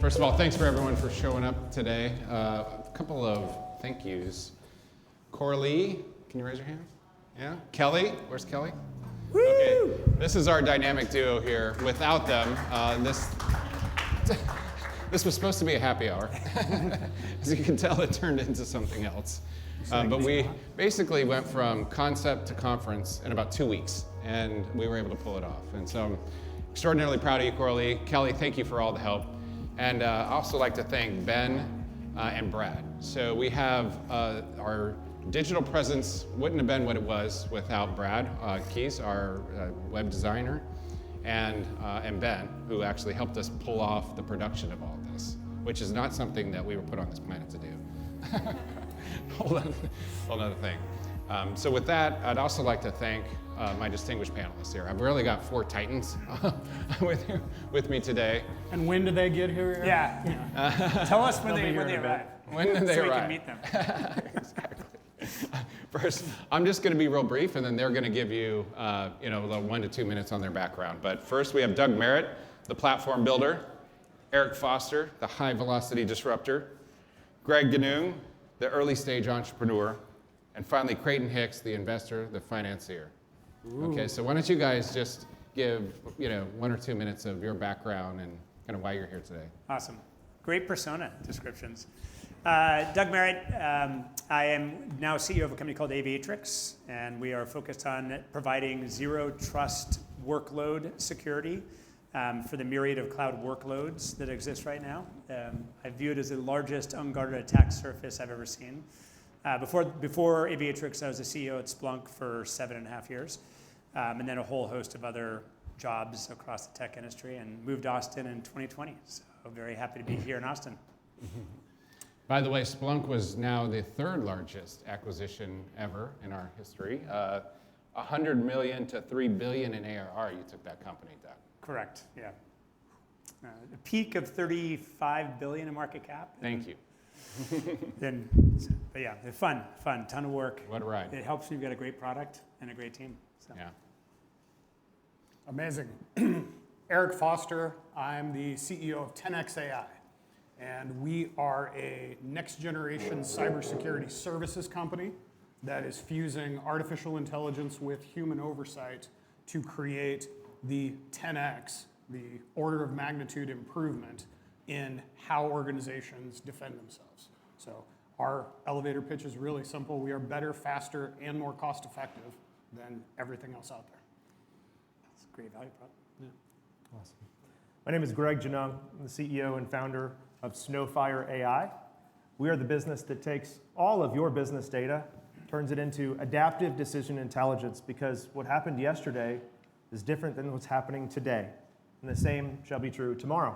First of all, thanks for everyone for showing up today. A couple of thank yous. Coralie, can you raise your hand? Yeah? Kelly, where's Kelly? Woo! Okay, this is our dynamic duo here. Without them, this was supposed to be a happy hour. As you can tell, it turned into something else. But we basically went from concept to conference in about 2 weeks, and we were able to pull it off. And so I'm extraordinarily proud of you, Coralie. Kelly, thank you for all the help. And I also like to thank Ben and Brad. So we have our digital presence wouldn't have been what it was without Brad Keys, our web designer, and Ben, who actually helped us pull off the production of all this, which is not something that we were put on this planet to do. Whole other thing. So with that, I'd also like to thank my distinguished panelists here. I've really got 4 titans with me today. And when do they get here? Yeah. Tell us when they arrive. When did they so arrive? we can meet them. Exactly. First, I'm just going to be real brief, and then they're going to give you, a little 1 to 2 minutes on their background. But first, we have Doug Merritt, the platform builder; Eric Foster, the high-velocity disruptor; Greg Ganung, the early-stage entrepreneur; and finally, Creighton Hicks, the investor, the financier. Ooh. Okay, so why don't you guys just give 1 or 2 minutes of your background and kind of why you're here today. Awesome. Great persona descriptions. Doug Merritt, I am now CEO of a company called AIxCYBER, and we are focused on providing zero trust workload security for the myriad of cloud workloads that exist right now. I view it as the largest unguarded attack surface I've ever seen. Before AIxCYBER, I was the CEO at Splunk for 7.5 years, and then a whole host of other jobs across the tech industry, and moved to Austin in 2020. So very happy to be here in Austin. By the way, Splunk was now the 3rd largest acquisition ever in our history. $100 million to $3 billion in ARR, you took that company, Doug. Correct, yeah. A peak of $35 billion in market cap. Thank you. But yeah, fun, ton of work. What a ride. It helps when you've got a great product and a great team. So. Yeah. Amazing. Eric Foster, I'm the CEO of 10x AI, and we are a next-generation cybersecurity services company that is fusing artificial intelligence with human oversight to create the 10x, the order of magnitude improvement in how organizations defend themselves. So our elevator pitch is really simple. We are better, faster, and more cost-effective than everything else out there. That's a great value prop. Yeah. Awesome. My name is Greg Ganung. I'm the CEO and founder of Snowfire AI. We are the business that takes all of your business data, turns it into adaptive decision intelligence, because what happened yesterday is different than what's happening today, and the same shall be true tomorrow.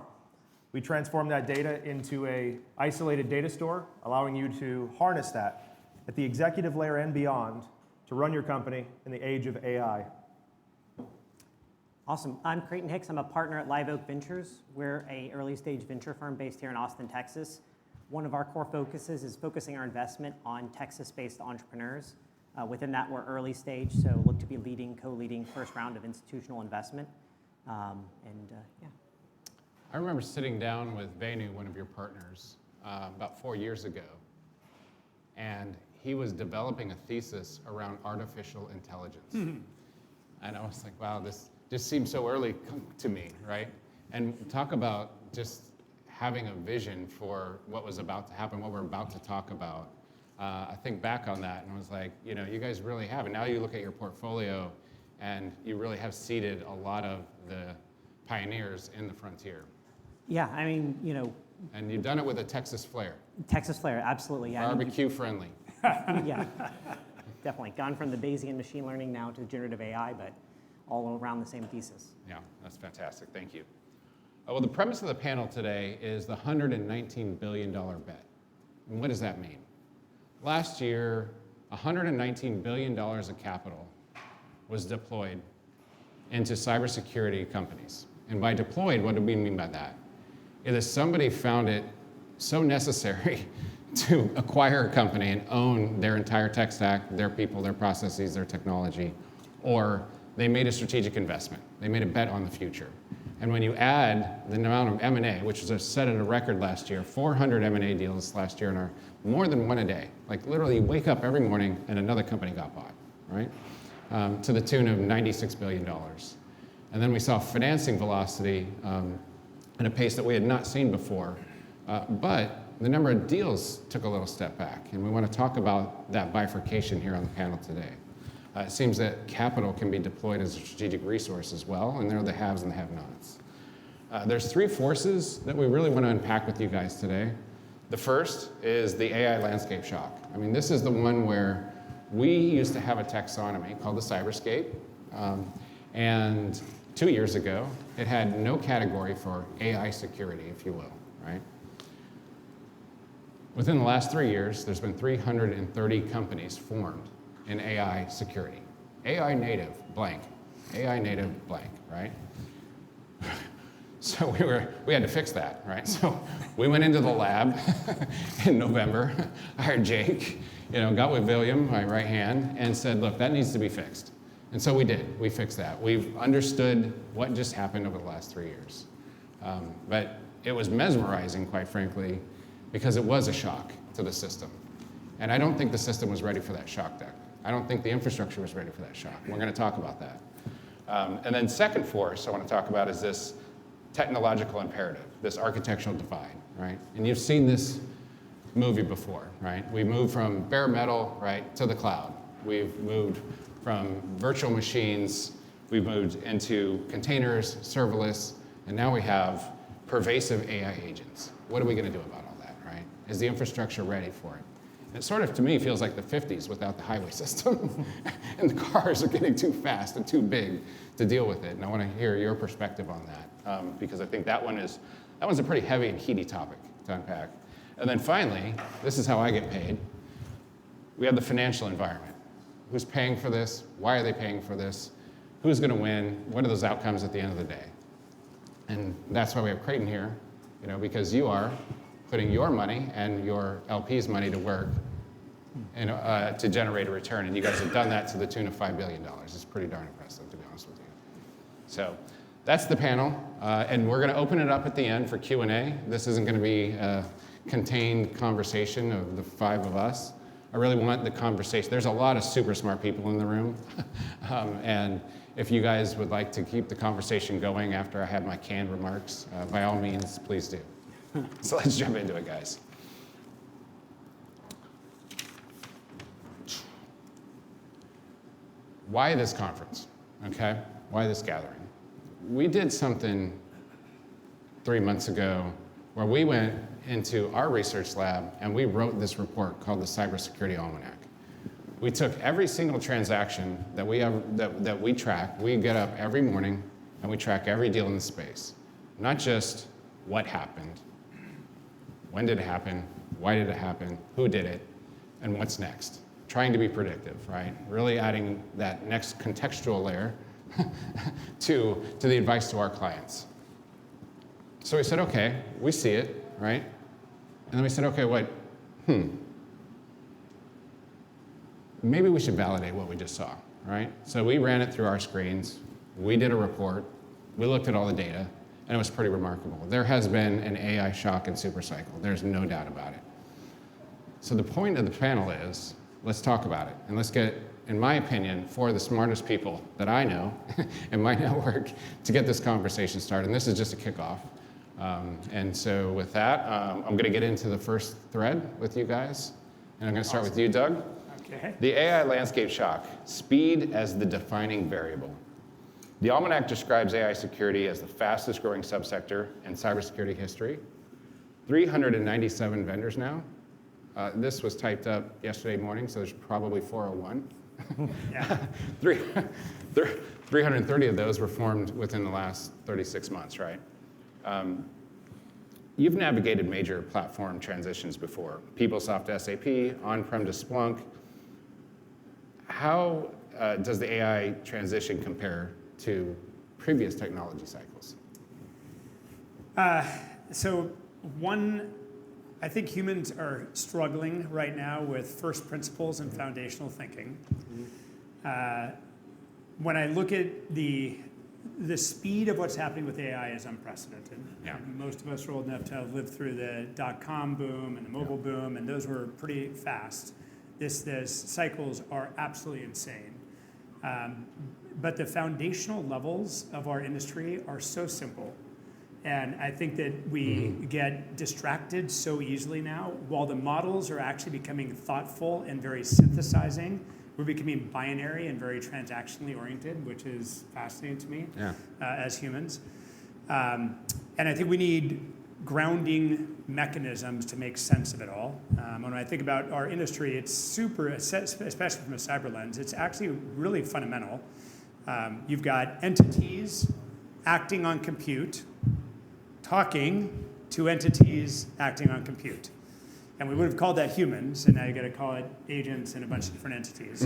We transform that data into an isolated data store, allowing you to harness that at the executive layer and beyond to run your company in the age of AI. Awesome. I'm Creighton Hicks. I'm a partner at Live Oak Ventures. We're an early-stage venture firm based here in Austin, Texas. One of our core focuses is focusing our investment on Texas-based entrepreneurs. Within that, we're early stage, so look to be leading, co-leading first round of institutional investment. Yeah. I remember sitting down with Venu, one of your partners, about 4 years ago, and he was developing a thesis around artificial intelligence. And I was like, wow, this just seems so early to me, right? And talk about just having a vision for what was about to happen, what we're about to talk about. I think back on that and was like, you guys really have. And now you look at your portfolio and you really have seeded a lot of the pioneers in the frontier. Yeah, I mean, And you've done it with a Texas flair. Texas flair, absolutely. Yeah. Barbecue friendly. Yeah, definitely. Gone from the Bayesian machine learning now to generative AI, but all around the same thesis. Yeah, that's fantastic. Thank you. Well, the premise of the panel today is the $119 billion bet. And what does that mean? Last year, $119 billion of capital was deployed into cybersecurity companies. And by deployed, what do we mean by that? Either somebody found it so necessary to acquire a company and own their entire tech stack, their people, their processes, their technology, or they made a strategic investment. They made a bet on the future. And when you add the amount of M&A, which was set at a record last year, 400 M&A deals last year, and are more than one a day. Like literally you wake up every morning and another company got bought, right? To the tune of $96 billion. And then we saw financing velocity at a pace that we had not seen before. But the number of deals took a little step back. And we want to talk about that bifurcation here on the panel today. It seems that capital can be deployed as a strategic resource as well, and there are the haves and the have-nots. There's three forces that we really want to unpack with you guys today. The first is the AI landscape shock. I mean, this is the one where we used to have a taxonomy called the Cyberscape, and 2 years ago, it had no category for AI security, if you will, right? Within the last 3 years, there's been 330 companies formed in AI security. AI native blank, AI native blank, right? So we had to fix that, right? So we went into the lab in November, hired Jake, got with William, my right hand, and said, look, that needs to be fixed. And so we did, we fixed that. We've understood what just happened over the last 3 years. But it was mesmerizing, quite frankly, because it was a shock to the system. And I don't think the system was ready for that shock deck. I don't think the infrastructure was ready for that shock. We're going to talk about that. And then second force I want to talk about is this technological imperative, this architectural divide, right? And you've seen this movie before, right? We moved from bare metal, right, to the cloud. We've moved from virtual machines, we've moved into containers, serverless, and now we have pervasive AI agents. What are we going to do about all that, right? Is the infrastructure ready for it? It sort of, to me, feels like the 50s without the highway system. And the cars are getting too fast and too big to deal with it. And I want to hear your perspective on that, because I think that one's a pretty heavy and heady topic to unpack. And then finally, this is how I get paid. We have the financial environment. Who's paying for this? Why are they paying for this? Who's going to win? What are those outcomes at the end of the day? And that's why we have Creighton here, because you are putting your money and your LP's money to work to generate a return. And you guys have done that to the tune of $5 billion. It's pretty darn impressive, to be honest with you. So that's the panel. And we're going to open it up at the end for Q&A. This isn't going to be a contained conversation of the five of us. I really want the conversation. There's a lot of super smart people in the room. And if you guys would like to keep the conversation going after I have my canned remarks, by all means, please do. So let's jump into it, guys. Why this conference, okay? Why this gathering? We did something 3 months ago where we went into our research lab and we wrote this report called the Cybersecurity Almanac. We took every single transaction that we track. We get up every morning and we track every deal in the space. Not just what happened, when did it happen, why did it happen, who did it, and what's next. Trying to be predictive, right? Really adding that next contextual layer to the advice to our clients. So we said, okay, we see it, right? And then we said, okay, what, maybe we should validate what we just saw, right? So we ran it through our screens, we did a report, we looked at all the data, and it was pretty remarkable. There has been an AI shock and super cycle. There's no doubt about it. So the point of the panel is, let's talk about it. And let's get, in my opinion, four of the smartest people that I know in my network to get this conversation started. And this is just a kickoff. And so with that, I'm going to get into the first thread with you guys. And I'm going to start with you, Doug. Okay. The AI landscape shock, speed as the defining variable. The Almanac describes AI security as the fastest growing subsector in cybersecurity history. 397 vendors now. This was typed up yesterday morning, so there's probably 401. Yeah. 330 of those were formed within the last 36 months, right? You've navigated major platform transitions before. PeopleSoft to SAP, on-prem to Splunk. How does the AI transition compare to previous technology cycles? I think humans are struggling right now with first principles and foundational thinking. When I look at the the speed of what's happening with AI is unprecedented. Yeah. Most of us are old enough to have lived through the dot-com boom and the mobile boom, and those were pretty fast. The cycles are absolutely insane. But the foundational levels of our industry are so simple. And I think that we get distracted so easily now. While the models are actually becoming thoughtful and very synthesizing, we're becoming binary and very transactionally oriented, which is fascinating to me as humans. And I think we need grounding mechanisms to make sense of it all. When I think about our industry, it's super, especially from a cyber lens, it's actually really fundamental. You've got entities acting on compute, talking to entities acting on compute. And we would have called that humans, and now you got to call it agents and a bunch of different entities.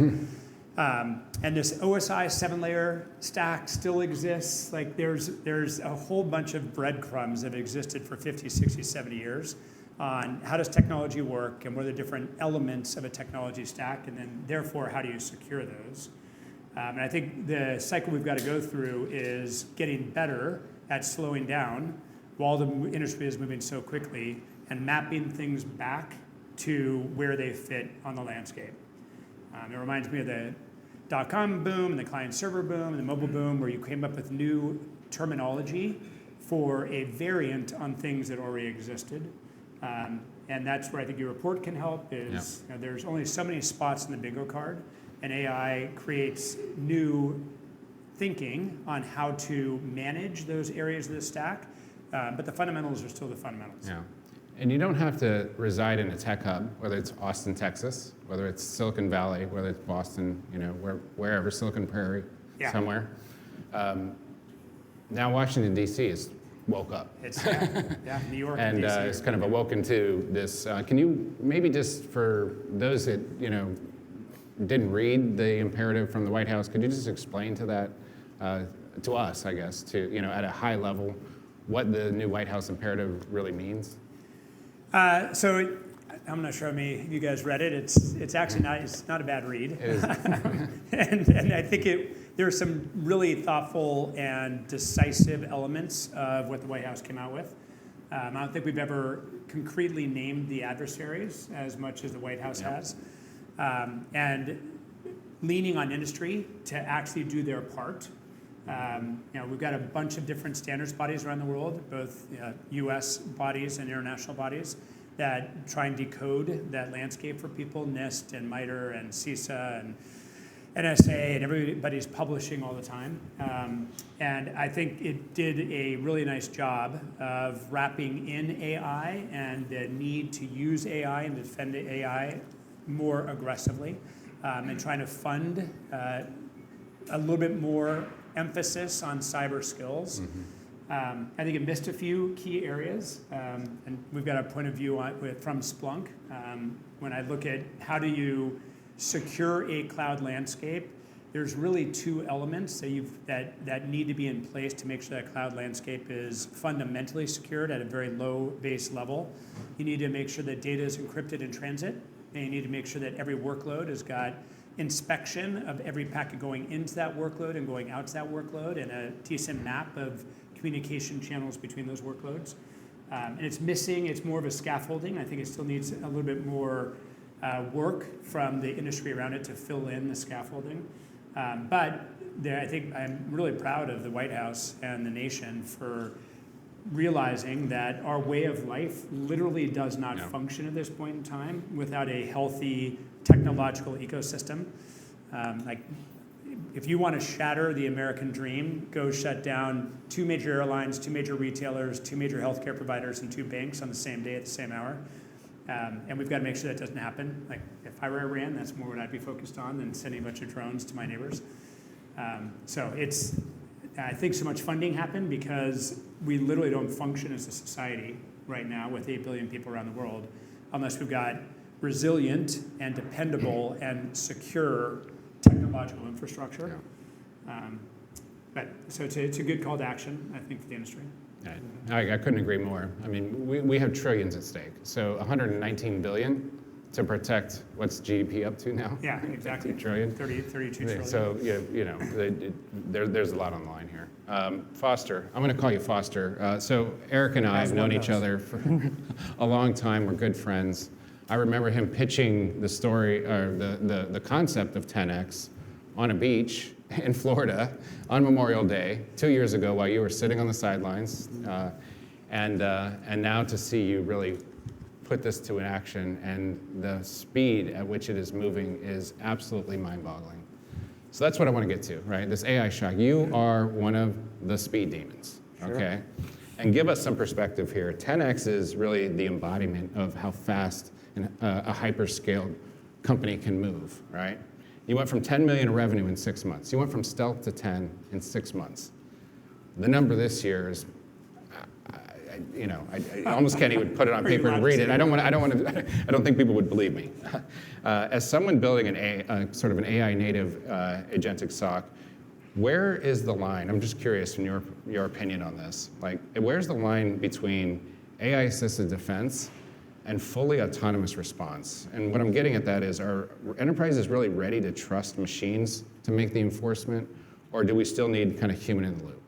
And this OSI 7-layer stack still exists. Like there's a whole bunch of breadcrumbs that have existed for 50, 60, 70 years on how does technology work and what are the different elements of a technology stack, and then therefore how do you secure those. And I think the cycle we've got to go through is getting better at slowing down while the industry is moving so quickly and mapping things back to where they fit on the landscape. It reminds me of the dot-com boom and the client-server boom and the mobile boom, where you came up with new terminology for a variant on things that already existed. And that's where I think your report can help is there's only so many spots in the bingo card, and AI creates new thinking on how to manage those areas of the stack. But the fundamentals are still the fundamentals. Yeah. And you don't have to reside in a tech hub, whether it's Austin, Texas, whether it's Silicon Valley, whether it's Boston, wherever, Silicon Prairie, somewhere. Now Washington, D.C. is woke up. It's New York and DC it's kind of awoken to this. Can you maybe just, for those that didn't read the imperative from the White House, could you just explain to that, to us, I guess, at a high level, what the new White House imperative really means? So I'm not sure how many of you guys read it. It's actually not a bad read. It is. and I think there are some really thoughtful and decisive elements of what the White House came out with. I don't think we've ever concretely named the adversaries as much as the White House has. And leaning on industry to actually do their part. We've got a bunch of different standards bodies around the world, both U.S. bodies and international bodies, that try and decode that landscape for people, NIST and MITRE and CISA and NSA, and everybody's publishing all the time. And I think it did a really nice job of wrapping in AI and the need to use AI and defend AI more aggressively, and trying to fund a little bit more emphasis on cyber skills. I think it missed a few key areas, and we've got a point of view from Splunk. When I look at how do you secure a cloud landscape, there's really two elements that need to be in place to make sure that cloud landscape is fundamentally secured at a very low base level. You need to make sure that data is encrypted in transit, and you need to make sure that every workload has got inspection of every packet going into that workload and going out to that workload, and a decent map of communication channels between those workloads. And it's more of a scaffolding. I think it still needs a little bit more work from the industry around it to fill in the scaffolding. But I think I'm really proud of the White House and the nation for realizing that our way of life literally does not function at this point in time without a healthy technological ecosystem. If you want to shatter the American dream, go shut down 2 major airlines, 2 major retailers, 2 major healthcare providers, and 2 banks on the same day at the same hour. And we've got to make sure that doesn't happen. Like, if I were Iran, that's more what I'd be focused on than sending a bunch of drones to my neighbors. I think so much funding happened because we literally don't function as a society right now with 8 billion people around the world unless we've got resilient and dependable and secure technological infrastructure. So it's a good call to action, I think, for the industry. I couldn't agree more. I mean, we have trillions at stake. So 119 billion to protect what's GDP up to now? Yeah, exactly. 2 trillion. 32 trillion. So there's a lot on the line here. Foster, I'm going to call you Foster. So Eric and I have known each other for a long time. We're good friends. I remember him pitching the story, or the concept of 10x on a beach in Florida on Memorial Day 2 years ago while you were sitting on the sidelines. And now to see you really put this to an action, and the speed at which it is moving is absolutely mind-boggling. So that's what I want to get to, right? This AI shock. You are one of the speed demons, okay? And give us some perspective here. 10x is really the embodiment of how fast a hyperscale company can move, right? You went from 10 million in revenue in 6 months. You went from stealth to 10 in 6 months. The number this year is, I almost can't even put it on paper and read it. I don't think people would believe me. As someone building sort of an AI native agentic SOC, where is the line? I'm just curious in your opinion on this. Like, where's the line between AI assisted defense and fully autonomous response? And what I'm getting at that is, are enterprises really ready to trust machines to make the enforcement, or do we still need kind of human in the loop?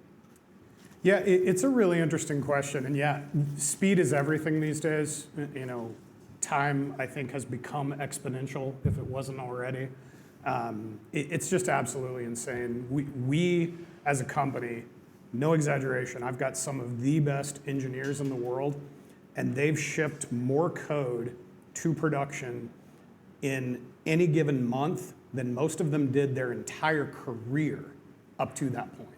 Yeah, it's a really interesting question. And yeah, speed is everything these days. Time, I think, has become exponential if it wasn't already. It's just absolutely insane. We, as a company, no exaggeration, I've got some of the best engineers in the world, and they've shipped more code to production in any given month than most of them did their entire career up to that point.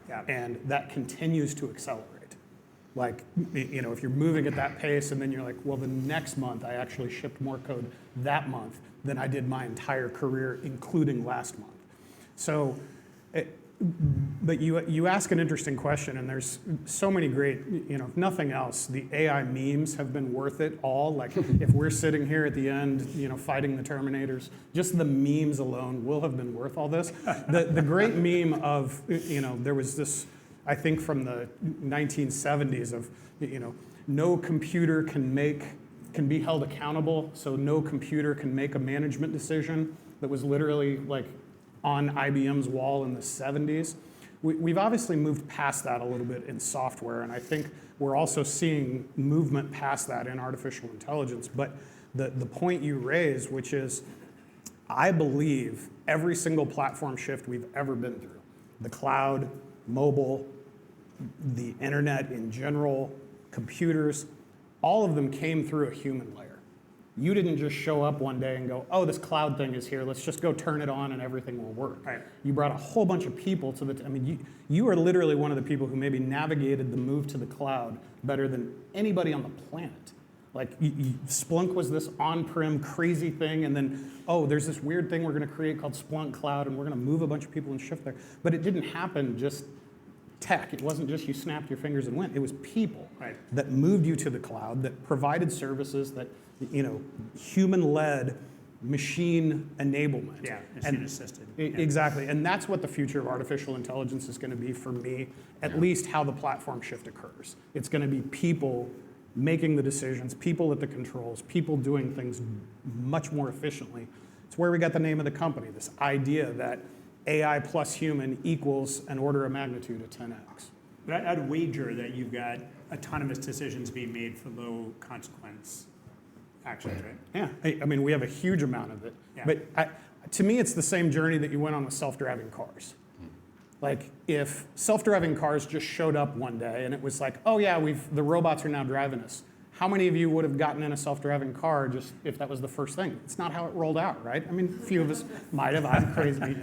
Yeah. And that continues to accelerate. Like, if you're moving at that pace and then you're like, well, the next month I actually shipped more code that month than I did my entire career, including last month. So, but you ask an interesting question, and there's so many great, if nothing else, the AI memes have been worth it all. Like, if we're sitting here at the end, fighting the Terminators, just the memes alone will have been worth all this. The great meme of, there was this, I think from the 1970s of, no computer can be held accountable, so no computer can make a management decision. That was literally like on IBM's wall in the 70s. We've obviously moved past that a little bit in software, and I think we're also seeing movement past that in artificial intelligence. But the point you raise, which is, I believe every single platform shift we've ever been through, the cloud, mobile, the internet in general, computers, all of them came through a human layer. You didn't just show up one day and go, oh, this cloud thing is here, let's just go turn it on and everything will work. Right. You brought a whole bunch of people to you are literally one of the people who maybe navigated the move to the cloud better than anybody on the planet. Like, Splunk was this on-prem crazy thing, and then, oh, there's this weird thing we're gonna create called Splunk Cloud, and we're gonna move a bunch of people and shift there. But it didn't happen just tech. It wasn't just you snapped your fingers and went. It was people that moved you to the cloud, that provided services, that, human-led machine enablement. Yeah, machine assisted. Exactly, and that's what the future of artificial intelligence is going to be for me, at least how the platform shift occurs. It's going to be people making the decisions, people at the controls, people doing things much more efficiently. It's where we got the name of the company, this idea that AI plus human equals an order of magnitude of 10x. But I'd wager that you've got autonomous decisions being made for low consequence actions, right? Yeah, I mean, we have a huge amount of it. Yeah. But to me, it's the same journey that you went on with self-driving cars. Like, if self-driving cars just showed up one day and it was like, oh yeah, the robots are now driving us. How many of you would have gotten in a self-driving car just if that was the first thing? It's not how it rolled out, right? I mean, a few of us might have. I'm crazy,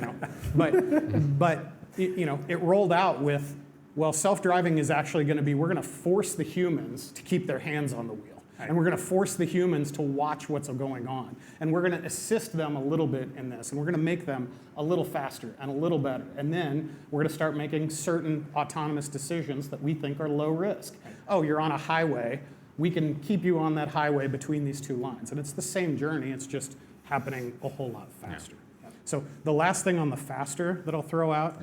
But it rolled out with, well, self-driving is actually going to be, we're going to force the humans to keep their hands on the wheel. Right. And we're going to force the humans to watch what's going on. And we're going to assist them a little bit in this. And we're going to make them a little faster and a little better. And then we're going to start making certain autonomous decisions that we think are low risk. Right. Oh, you're on a highway. We can keep you on that highway between these two lines. And it's the same journey. It's just happening a whole lot faster. Yeah. So the last thing on the faster that I'll throw out,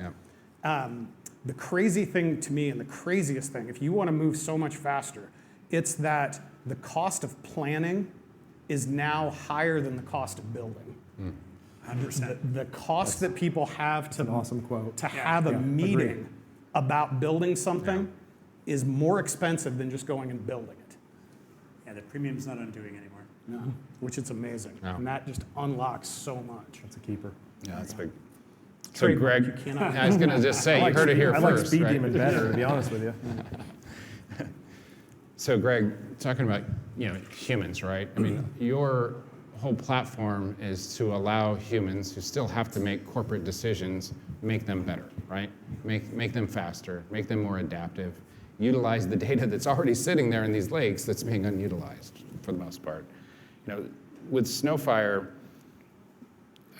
the crazy thing to me, and the craziest thing, if you want to move so much faster, it's that the cost of planning is now higher than the cost of building. 100%. The cost that people have to, An awesome quote. to have a Yeah, meeting agreed. about building something is more expensive than just going and building it, Yeah, the premium's not undoing anymore. which is amazing. Yeah. And that just unlocks so much. That's a keeper. Yeah, that's big. So Trademark, Greg, you cannot- I was going to just say, you heard it here I like first, Speed right? Demon better, to be honest with you. So Greg, talking about humans, right? I mean, your whole platform is to allow humans who still have to make corporate decisions, make them better, right? Make them faster, make them more adaptive, utilize the data that's already sitting there in these lakes that's being unutilized for the most part. With Snowfire,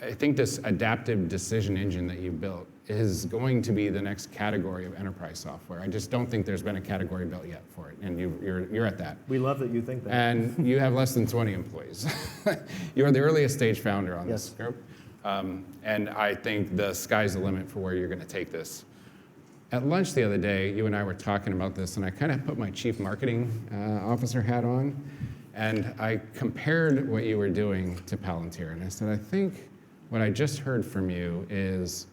I think this adaptive decision engine that you built is going to be the next category of enterprise software. I just don't think there's been a category built yet for it, and you're at that. We love that you think that. And you have less than 20 employees. You're the earliest stage founder on this Yes. group. And I think the sky's the limit for where you're going to take this. At lunch the other day, you and I were talking about this, and I kind of put my chief marketing officer hat on, and I compared what you were doing to Palantir. And I said, I think what I just heard from you is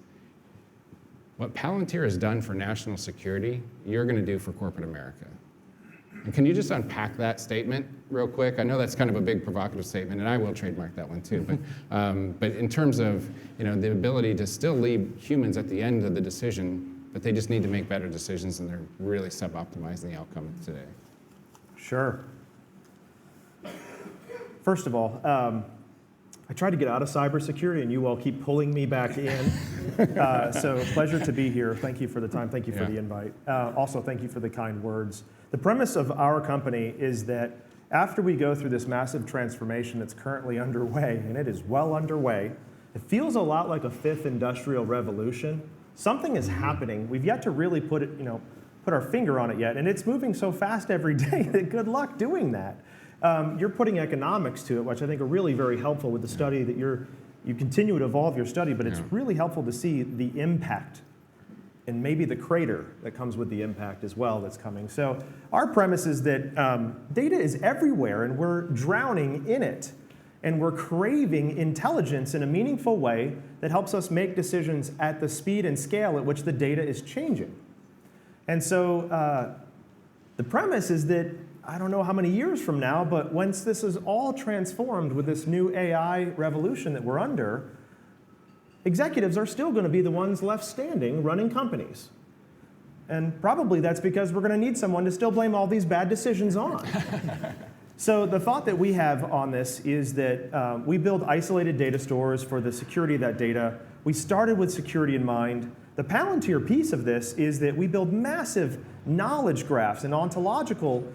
what Palantir has done for national security, you're going to do for corporate America. And can you just unpack that statement real quick? I know that's kind of a big provocative statement, and I will trademark that one too. But in terms of the ability to still leave humans at the end of the decision, but they just need to make better decisions, and they're really sub-optimizing the outcome today. Sure. First of all, I tried to get out of cybersecurity, and you all keep pulling me back in. So pleasure to be here. Thank you for the time. Thank you for the invite. Also, thank you for the kind words. The premise of our company is that after we go through this massive transformation that's currently underway, and it is well underway, it feels a lot like a fifth industrial revolution. Something is happening. We've yet to really put our finger on it yet, and it's moving so fast every day that good luck doing that. You're putting economics to it, which I think are really very helpful with the study that you continue to evolve your study, but it's really helpful to see the impact and maybe the crater that comes with the impact as well that's coming. So our premise is that data is everywhere, and we're drowning in it, and we're craving intelligence in a meaningful way that helps us make decisions at the speed and scale at which the data is changing. And so the premise is that I don't know how many years from now, but once this is all transformed with this new AI revolution that we're under, executives are still going to be the ones left standing running companies. And probably that's because we're going to need someone to still blame all these bad decisions on. So the thought that we have on this is that we build isolated data stores for the security of that data. We started with security in mind. The Palantir piece of this is that we build massive knowledge graphs and ontological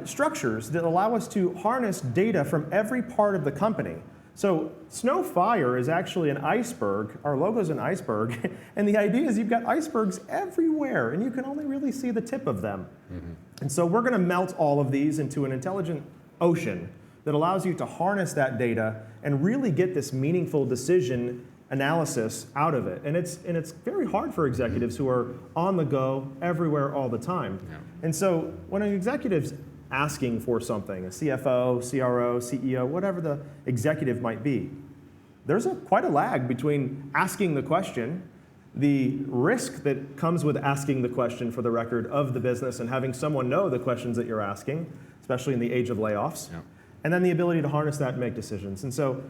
structures that allow us to harness data from every part of the company. So Snowfire is actually an iceberg. Our logo is an iceberg. And the idea is you've got icebergs everywhere, and you can only really see the tip of them. And so we're going to melt all of these into an intelligent ocean that allows you to harness that data and really get this meaningful decision analysis out of it. And it's very hard for executives who are on the go everywhere all the time. And so when an executive's asking for something, a CFO, CRO, CEO, whatever the executive might be, there's quite a lag between asking the question, the risk that comes with asking the question for the record of the business and having someone know the questions that you're asking, especially in the age of layoffs, and then the ability to harness that and make decisions. And so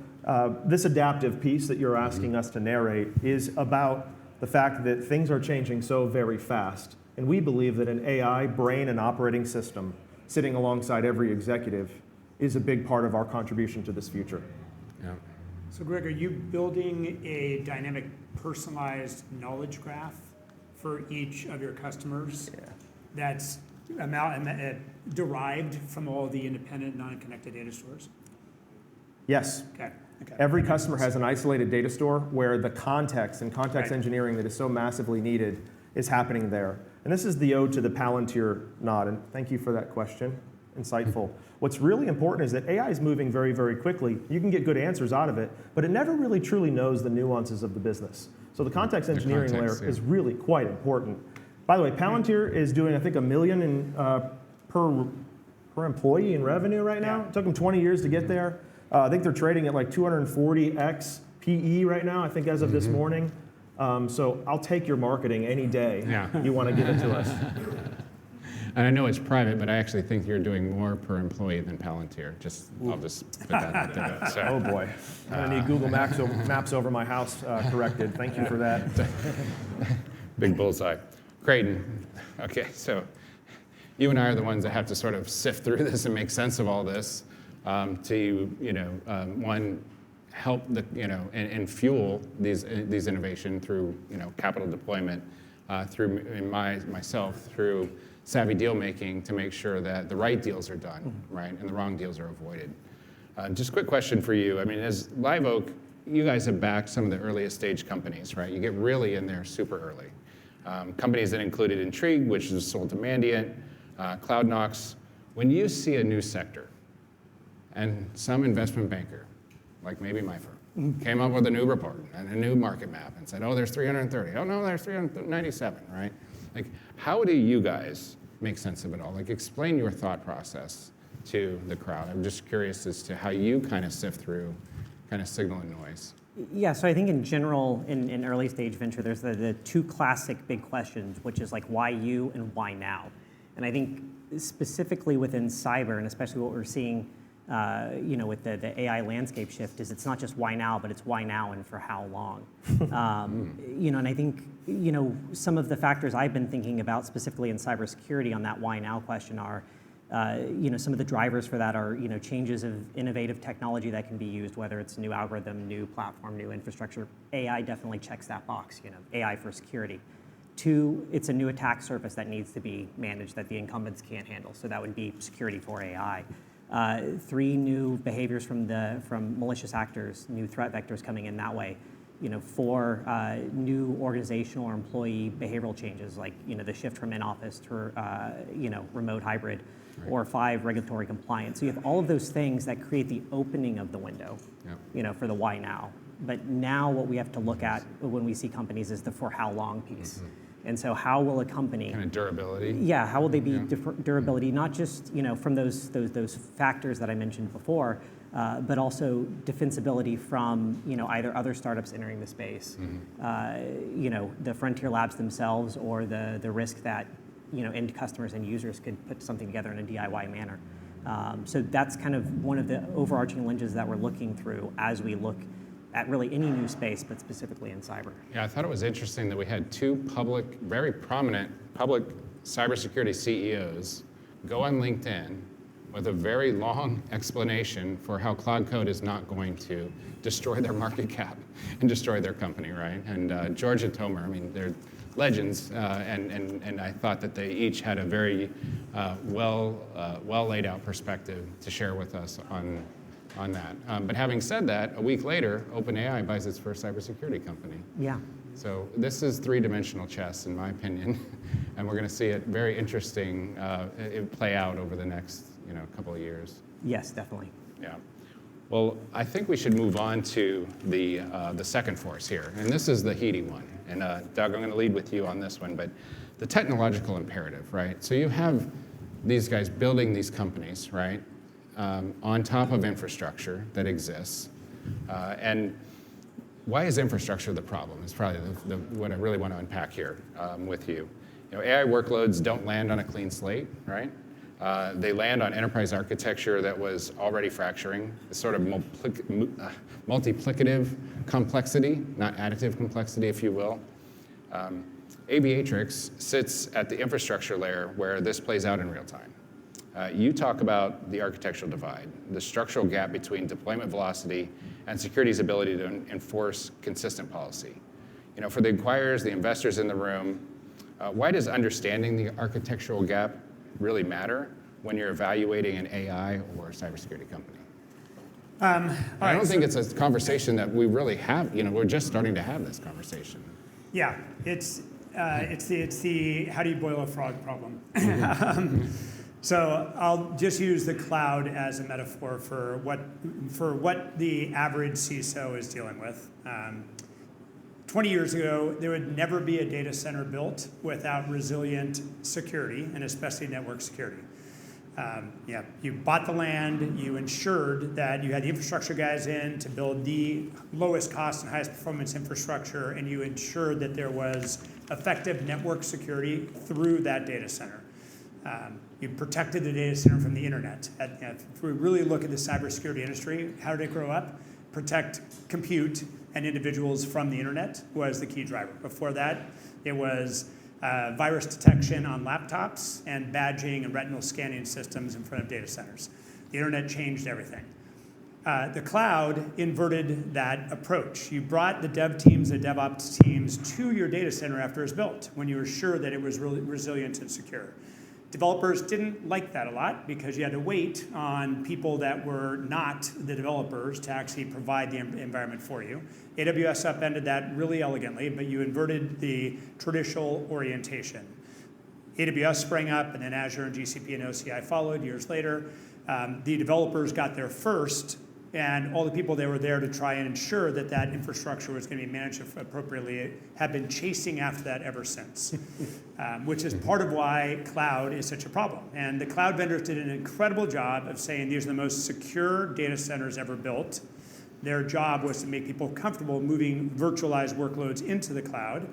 this adaptive piece that you're asking us to narrate is about the fact that things are changing so very fast. And we believe that an AI brain and operating system sitting alongside every executive is a big part of our contribution to this future. So Greg, are you building a dynamic personalized knowledge graph for each of your customers that's derived from all the independent, non-connected data stores? Yes. Okay. Every customer has an isolated data store where the context and context engineering that is so massively needed is happening there. And this is the ode to the Palantir nod, and thank you for that question. Insightful. What's really important is that AI is moving very, very quickly. You can get good answers out of it, but it never really truly knows the nuances of the business. So the context engineering layer is really quite important. By the way, Palantir is doing, I think, $1 million per per employee in revenue right now. Yeah. It took them 20 years to get there. I think they're trading at like 240x PE right now, I think as of this morning. So I'll take your marketing any day you want to give it to us. And I know it's private, but I actually think you're doing more per employee than Palantir. I'll just put that out there. So, Oh boy, I'm gonna need Google Maps over my house corrected. Thank you for that. big bullseye. Creighton, okay, so you and I are the ones that have to sort of sift through this and make sense of all this to, one, help and fuel these innovation through, capital deployment, through myself, through savvy deal making to make sure that the right deals are done, right, and the wrong deals are avoided. Just a quick question for you. I mean, as Live Oak, you guys have backed some of the earliest stage companies, right? You get really in there super early. Companies that included Intrigue, which is sold to Mandiant, CloudKnox. When you see a new sector and some investment banker, like maybe my firm, came up with a new report and a new market map and said, oh, there's 330. Oh, no, there's 397, right? Like, how do you guys make sense of it all? Like, explain your thought process to the crowd. I'm just curious as to how you kind of sift through kind of signal and noise. Yeah, so I think in general, in early stage venture, there's the two classic big questions, which is like why you and why now? And I think specifically within cyber, and especially what we're seeing with the AI landscape shift, is it's not just why now, but it's why now and for how long. And I think some of the factors I've been thinking about specifically in cybersecurity on that why now question are some of the drivers for that are changes of innovative technology that can be used, whether it's new algorithm, new platform, new infrastructure. AI definitely checks that box, AI for security. 2, it's a new attack surface that needs to be managed that the incumbents can't handle, so that would be security for AI. 3, new behaviors from malicious actors, new threat vectors coming in that way. 4, new organizational or employee behavioral changes, like the shift from in-office to remote hybrid. Right. Or 5, regulatory compliance. So you have all of those things that create the opening of the window, for the why now. But now what we have to look at when we see companies is the for how long piece. And so how will a company... Kind of durability. Yeah, how will they be durability, not just from those factors that I mentioned before, but also defensibility from either other startups entering the space, the frontier labs themselves, or the risk that end customers and users could put something together in a DIY manner. So that's kind of one of the overarching lenses that we're looking through as we look at really any new space, but specifically in cyber. Yeah, I thought it was interesting that we had 2 very prominent public cybersecurity CEOs go on LinkedIn with a very long explanation for how Cloud Code is not going to destroy their market cap and destroy their company, right? And George and Tomer, I mean, they're legends, and I thought that they each had a very well laid out perspective to share with us on that. But having said that, a week later, OpenAI buys its first cybersecurity company. Yeah. So this is 3-dimensional chess, in my opinion, and we're going to see it very interesting play out over the next couple of years. Yes, definitely. Yeah. Well, I think we should move on to the second force here, and this is the heady one. And Doug, I'm going to lead with you on this one, but the technological imperative, right? So you have these guys building these companies, right, on top of infrastructure that exists, and why is infrastructure the problem? Is probably what I really want to unpack here with you. AI workloads don't land on a clean slate, right? They land on enterprise architecture that was already fracturing, a sort of multiplicative complexity, not additive complexity, if you will. AIxCYBER sits at the infrastructure layer where this plays out in real time. You talk about the architectural divide, the structural gap between deployment velocity and security's ability to enforce consistent policy. For the acquirers, the investors in the room, why does understanding the architectural gap really matter when you're evaluating an AI or cybersecurity company? I don't think it's a conversation that we really have. We're just starting to have this conversation. Yeah, it's the how do you boil a frog problem. So I'll just use the cloud as a metaphor for what the average CISO is dealing with. 20 years ago, there would never be a data center built without resilient security, and especially network security. You bought the land, you ensured that you had the infrastructure guys in to build the lowest cost and highest performance infrastructure, and you ensured that there was effective network security through that data center. You protected the data center from the internet. If we really look at the cybersecurity industry, how did it grow up? Protect compute and individuals from the internet was the key driver. Before that, it was virus detection on laptops and badging and retinal scanning systems in front of data centers. The internet changed everything. The cloud inverted that approach. You brought the dev teams, the DevOps teams to your data center after it was built when you were sure that it was really resilient and secure. Developers didn't like that a lot because you had to wait on people that were not the developers to actually provide the environment for you. AWS upended that really elegantly, but you inverted the traditional orientation. AWS sprang up, and then Azure and GCP and OCI followed years later. The developers got there first, and all the people that were there to try and ensure that that infrastructure was going to be managed appropriately have been chasing after that ever since, which is part of why cloud is such a problem. And the cloud vendors did an incredible job of saying these are the most secure data centers ever built. Their job was to make people comfortable moving virtualized workloads into the cloud,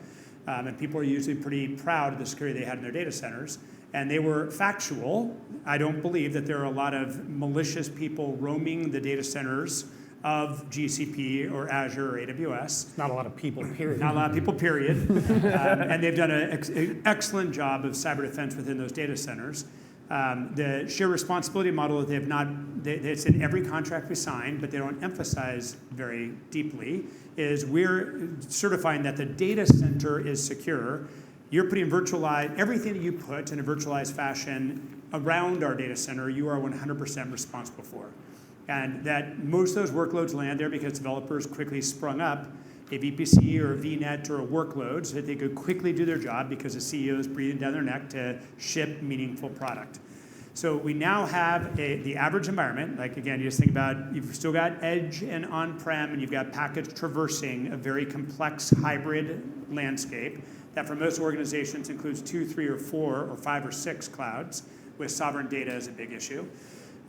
and people are usually pretty proud of the security they had in their data centers. And they were factual. I don't believe that there are a lot of malicious people roaming the data centers of GCP or Azure or AWS. Not a lot of people, period. Not a lot of people, period. And they've done an excellent job of cyber defense within those data centers. The shared responsibility model that it's in every contract we sign, but they don't emphasize very deeply, is we're certifying that the data center is secure. You're putting everything that you put in a virtualized fashion around our data center, you are 100% responsible for. And that most of those workloads land there because developers quickly sprung up a VPC or a VNet or a workload so that they could quickly do their job because the CEO is breathing down their neck to ship meaningful product. So we now have the average environment, like again, you just think about, you've still got edge and on-prem, and you've got package traversing, a very complex hybrid landscape that for most organizations includes 2, 3, or 4, or 5 or 6 clouds, with sovereign data as a big issue.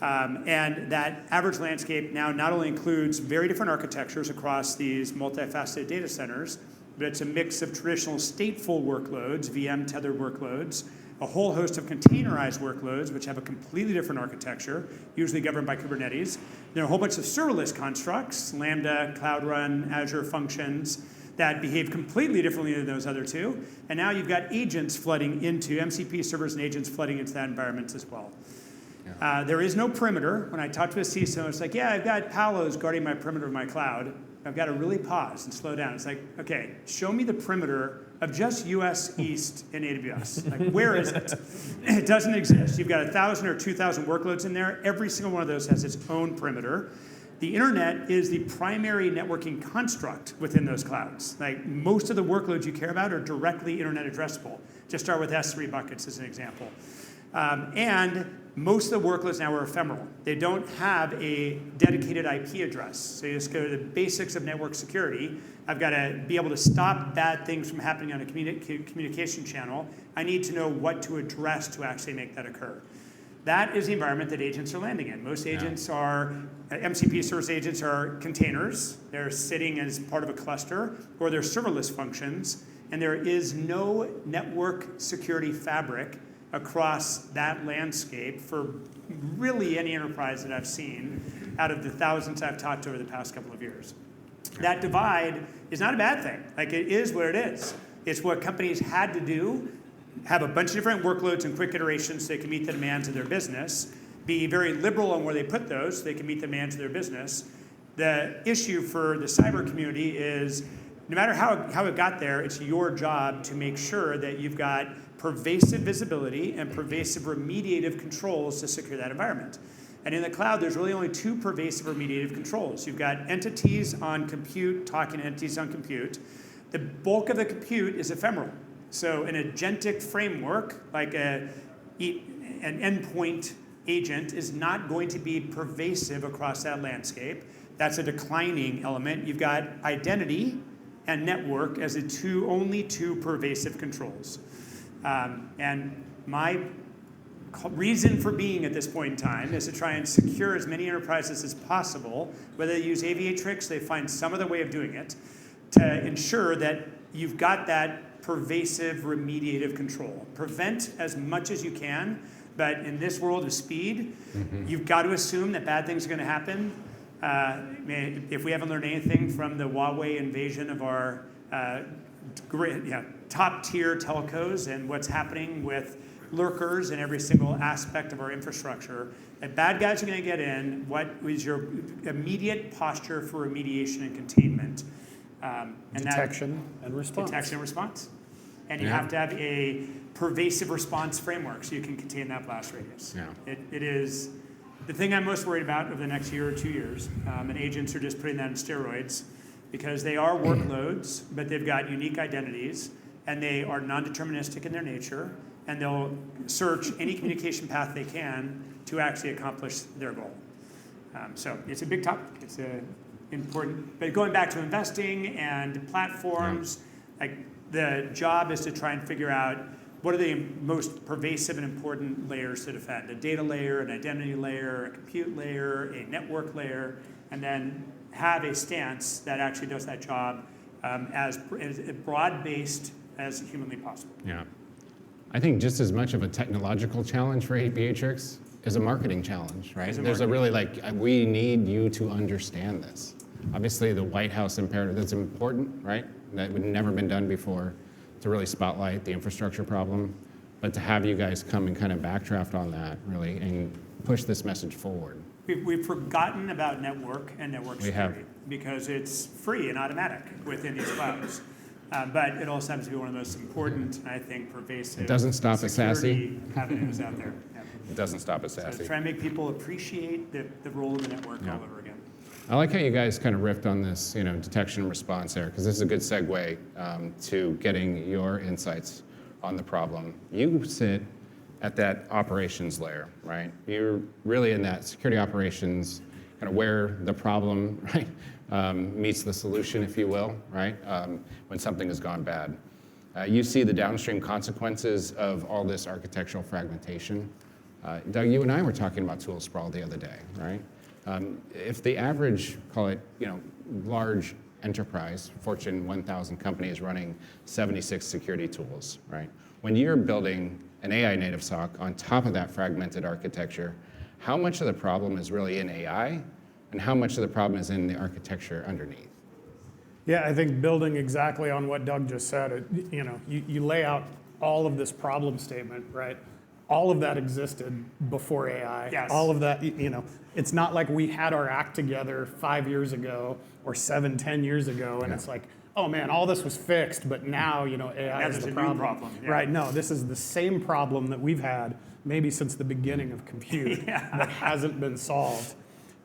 And that average landscape now not only includes very different architectures across these multifaceted data centers, but it's a mix of traditional stateful workloads, VM tethered workloads, a whole host of containerized workloads, which have a completely different architecture, usually governed by Kubernetes. There are a whole bunch of serverless constructs, Lambda, Cloud Run, Azure Functions, that behave completely differently than those other two. And now you've got agents flooding into, MCP servers and agents flooding into that environment as well. Yeah. There is no perimeter. When I talk to a CISO, it's like, yeah, I've got Palos guarding my perimeter of my cloud. I've got to really pause and slow down. It's like, okay, show me the perimeter of just US East in AWS. Like, where is it? It doesn't exist. You've got 1,000 or 2,000 workloads in there. Every single one of those has its own perimeter. The internet is the primary networking construct within those clouds. Like, most of the workloads you care about are directly internet addressable. Just start with S3 buckets as an example. And most of the workloads now are ephemeral. They don't have a dedicated IP address. So you just go to the basics of network security. I've got to be able to stop bad things from happening on a communication channel. I need to know what to address to actually make that occur. That is the environment that agents are landing in. Most agents are, MCP service agents are containers. They're sitting as part of a cluster, or they're serverless functions. And there is no network security fabric across that landscape for really any enterprise that I've seen out of the thousands I've talked to over the past couple of years. That divide is not a bad thing. Like, it is what it is. It's what companies had to do, have a bunch of different workloads and quick iterations so they can meet the demands of their business, be very liberal on where they put those so they can meet the demands of their business. The issue for the cyber community is no matter how it got there, it's your job to make sure that you've got pervasive visibility and pervasive remediative controls to secure that environment. And in the cloud, there's really only 2 pervasive remediative controls. You've got entities on compute talking to entities on compute. The bulk of the compute is ephemeral. So an agentic framework, like an endpoint agent, is not going to be pervasive across that landscape. That's a declining element. You've got identity and network as the only two pervasive controls. And my reason for being at this point in time is to try and secure as many enterprises as possible. Whether they use AIxCYBER, they find some other way of doing it to ensure that you've got that pervasive remediative control. Prevent as much as you can, but in this world of speed, you've got to assume that bad things are going to happen. If we haven't learned anything from the Huawei invasion of our top-tier telcos and what's happening with lurkers in every single aspect of our infrastructure, if bad guys are going to get in, what is your immediate posture for remediation and containment? Detection and response. Detection and response. And you have to have a pervasive response framework so you can contain that blast radius. Yeah. It is the thing I'm most worried about over the next year or 2 years, and agents are just putting that in steroids because they are workloads, but they've got unique identities, and they are non-deterministic in their nature, and they'll search any communication path they can to actually accomplish their goal. So it's a big topic. It's important. But going back to investing and platforms, like the job is to try and figure out what are the most pervasive and important layers to defend? A data layer, an identity layer, a compute layer, a network layer, and then have a stance that actually does that job as broad-based as humanly possible. Yeah. I think just as much of a technological challenge for AIxCYBER is a marketing challenge, right? There's a really we need you to understand this. Obviously, the White House imperative, that's important, right? That would never been done before to really spotlight the infrastructure problem. But to have you guys come and kind of backdraft on that, really, and push this message forward. We've forgotten about network and network security because it's free and automatic within these clouds. But it also happens to be one of the most important, I think, pervasive. It doesn't stop at SASE. Avenues out there. Yeah. It doesn't stop at So SASE. try and make people appreciate the role of the network all over again. I like how you guys kind of riffed on this, detection and response there, because this is a good segue to getting your insights on the problem. You sit at that operations layer, right? You're really in that security operations, kind of where the problem, right, meets the solution, if you will, right? When something has gone bad. You see the downstream consequences of all this architectural fragmentation. Doug, you and I were talking about tool sprawl the other day, right? If the average, call it, large enterprise, Fortune 1000 company is running 76 security tools, right? When you're building an AI native SOC on top of that fragmented architecture, how much of the problem is really in AI, and how much of the problem is in the architecture underneath? Yeah, I think building exactly on what Doug just said, you lay out all of this problem statement, right? All of that existed before AI. Yes. All of that, it's not like we had our act together 5 years ago or 7, 10 years ago, and it's like, oh man, all this was fixed, but now, AI is the problem. Yeah. Right, no, this is the same problem that we've had maybe since the beginning of compute that hasn't been solved.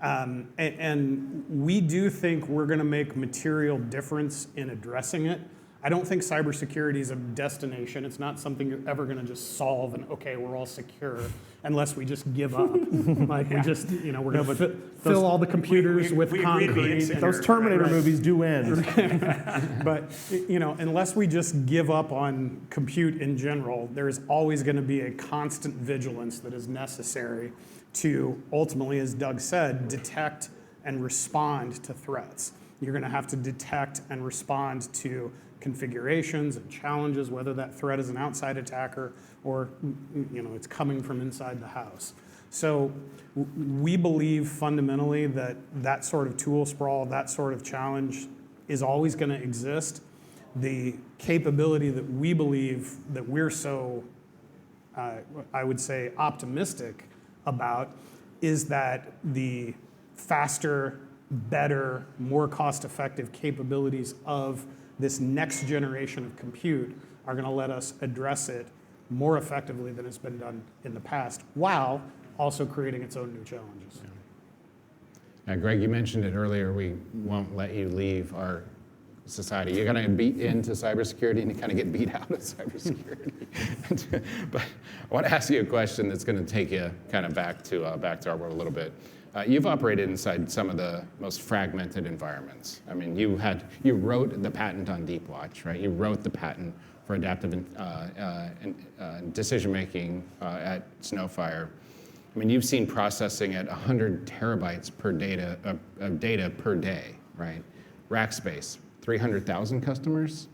And we do think we're going to make material difference in addressing it. I don't think cybersecurity is a destination. It's not something you're ever going to just solve and, okay, we're all secure, unless we just give up. We just, we're going to fill all the computers with concrete. Those Terminator movies do end. But, unless we just give up on compute in general, there's always going to be a constant vigilance that is necessary to ultimately, as Doug said, detect and respond to threats. You're going to have to detect and respond to configurations and challenges, whether that threat is an outside attacker or it's coming from inside the house. So we believe fundamentally that that sort of tool sprawl, that sort of challenge is always going to exist. The capability that we believe that we're so, I would say, optimistic about is that the faster, better, more cost-effective capabilities of this next generation of compute are going to let us address it more effectively than it's been done in the past, while also creating its own new challenges. Greg, you mentioned it earlier, we won't let you leave our society. You're going to beat into cybersecurity and you kind of get beat out of cybersecurity. But I want to ask you a question that's going to take you kind of back to our world a little bit. you've operated inside some of the most fragmented environments. I mean, you wrote the patent on Deepwatch, right? You wrote the patent for adaptive decision-making at Snowfire. I mean, you've seen processing at 100 terabytes of data per day, right? Rackspace, 300,000 customers.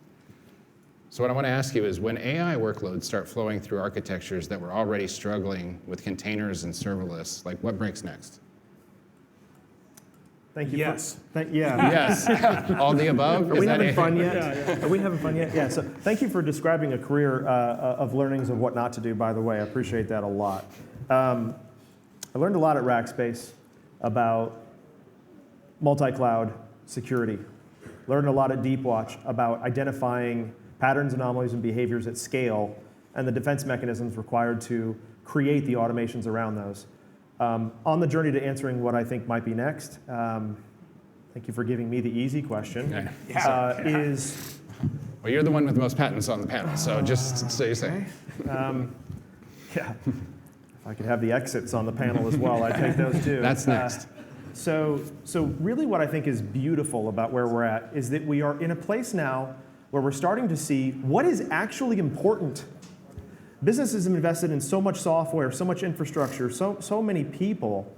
So what I want to ask you is, when AI workloads start flowing through architectures that were already struggling with containers and serverless, like what breaks next? Thank you. Yes. Yeah. Yes. All the above? Are Is we that having it? fun yet? Are we having fun yet? Yeah. So thank you for describing a career of learnings of what not to do, by the way. I appreciate that a lot. I learned a lot at Rackspace about multi-cloud security. Learned a lot at Deepwatch about identifying patterns, anomalies, and behaviors at scale, and the defense mechanisms required to create the automations around those. On the journey to answering what I think might be next, thank you for giving me the easy question, is... Well, you're the one with the most patents on the panel, so just so you say. Yeah. If I could have the exits on the panel as well, I'd take those too. That's next. So really what I think is beautiful about where we're at is that we are in a place now where we're starting to see what is actually important. Businesses have invested in so much software, so much infrastructure, so many people,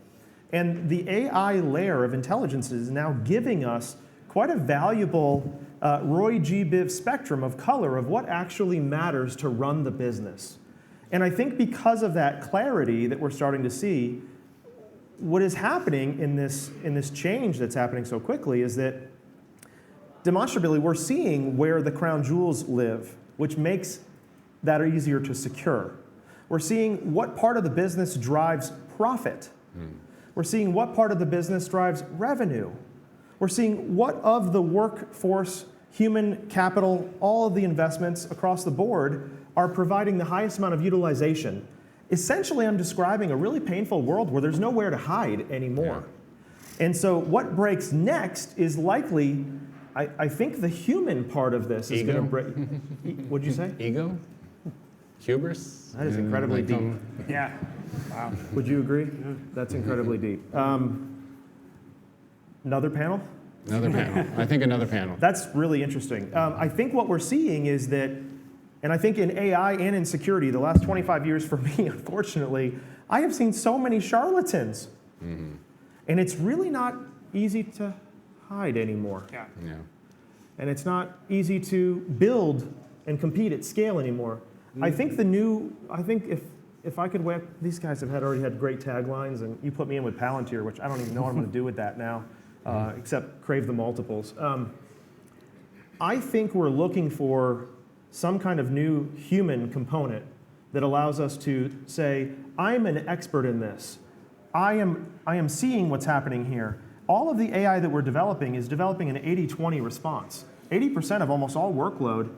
and the AI layer of intelligence is now giving us quite a valuable Roy G. Biv spectrum of color of what actually matters to run the business. And I think because of that clarity that we're starting to see, what is happening in this change that's happening so quickly is that demonstrably we're seeing where the crown jewels live, which makes that easier to secure. We're seeing what part of the business drives profit. We're seeing what part of the business drives revenue. We're seeing what of the workforce, human capital, all of the investments across the board are providing the highest amount of utilization. Essentially, I'm describing a really painful world where there's nowhere to hide anymore. Yeah. And so what breaks next is likely, I think the human part of this is going to break. What'd you say? Ego? Hubris? That is incredibly deep. Yeah. Wow. Would you agree? Yeah. That's incredibly deep. Another panel? Another panel. I think another panel. That's really interesting. I think what we're seeing is that, and I think in AI and in security, the last 25 years for me, unfortunately, I have seen so many charlatans. Mm-hmm. And it's really not easy to hide anymore. Yeah. Yeah. And it's not easy to build and compete at scale anymore. Mm-hmm. I think if I could whack, these guys already had great taglines, and you put me in with Palantir, which I don't even know what I'm going to do with that now, except crave the multiples. I think we're looking for some kind of new human component that allows us to say, I'm an expert in this. I am seeing what's happening here. All of the AI that we're developing is developing an 80-20 response. 80% of almost all workload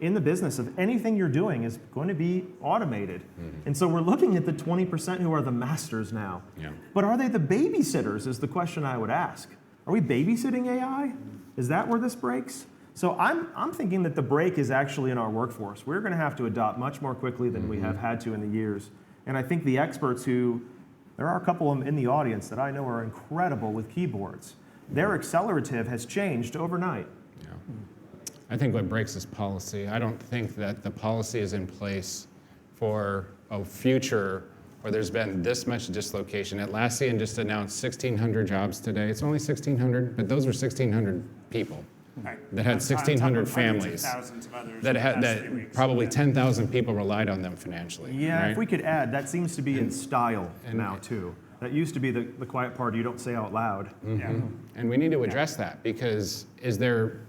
in the business of anything you're doing is going to be automated. Mm-hmm. And so we're looking at the 20% who are the masters now. Yeah. But are they the babysitters is the question I would ask. Are we babysitting AI? Is that where this breaks? So I'm thinking that the break is actually in our workforce. We're going to have to adopt much more quickly than we have had to in the years. And I think the experts there are a couple of them in the audience that I know are incredible with keyboards. Their accelerative has changed overnight. Yeah. I think what breaks is policy. I don't think that the policy is in place for a future where there's been this much dislocation. Atlassian just announced 1,600 jobs today. It's only 1,600, but those were 1,600 people. Right. That had 1,600 families. Thousands of others that probably 10,000 people relied on them financially. Yeah, right? If we could add, that seems to be in style now too. That used to be the quiet part you don't say out loud. Mm-hmm. Yeah. And we need to address that, because is there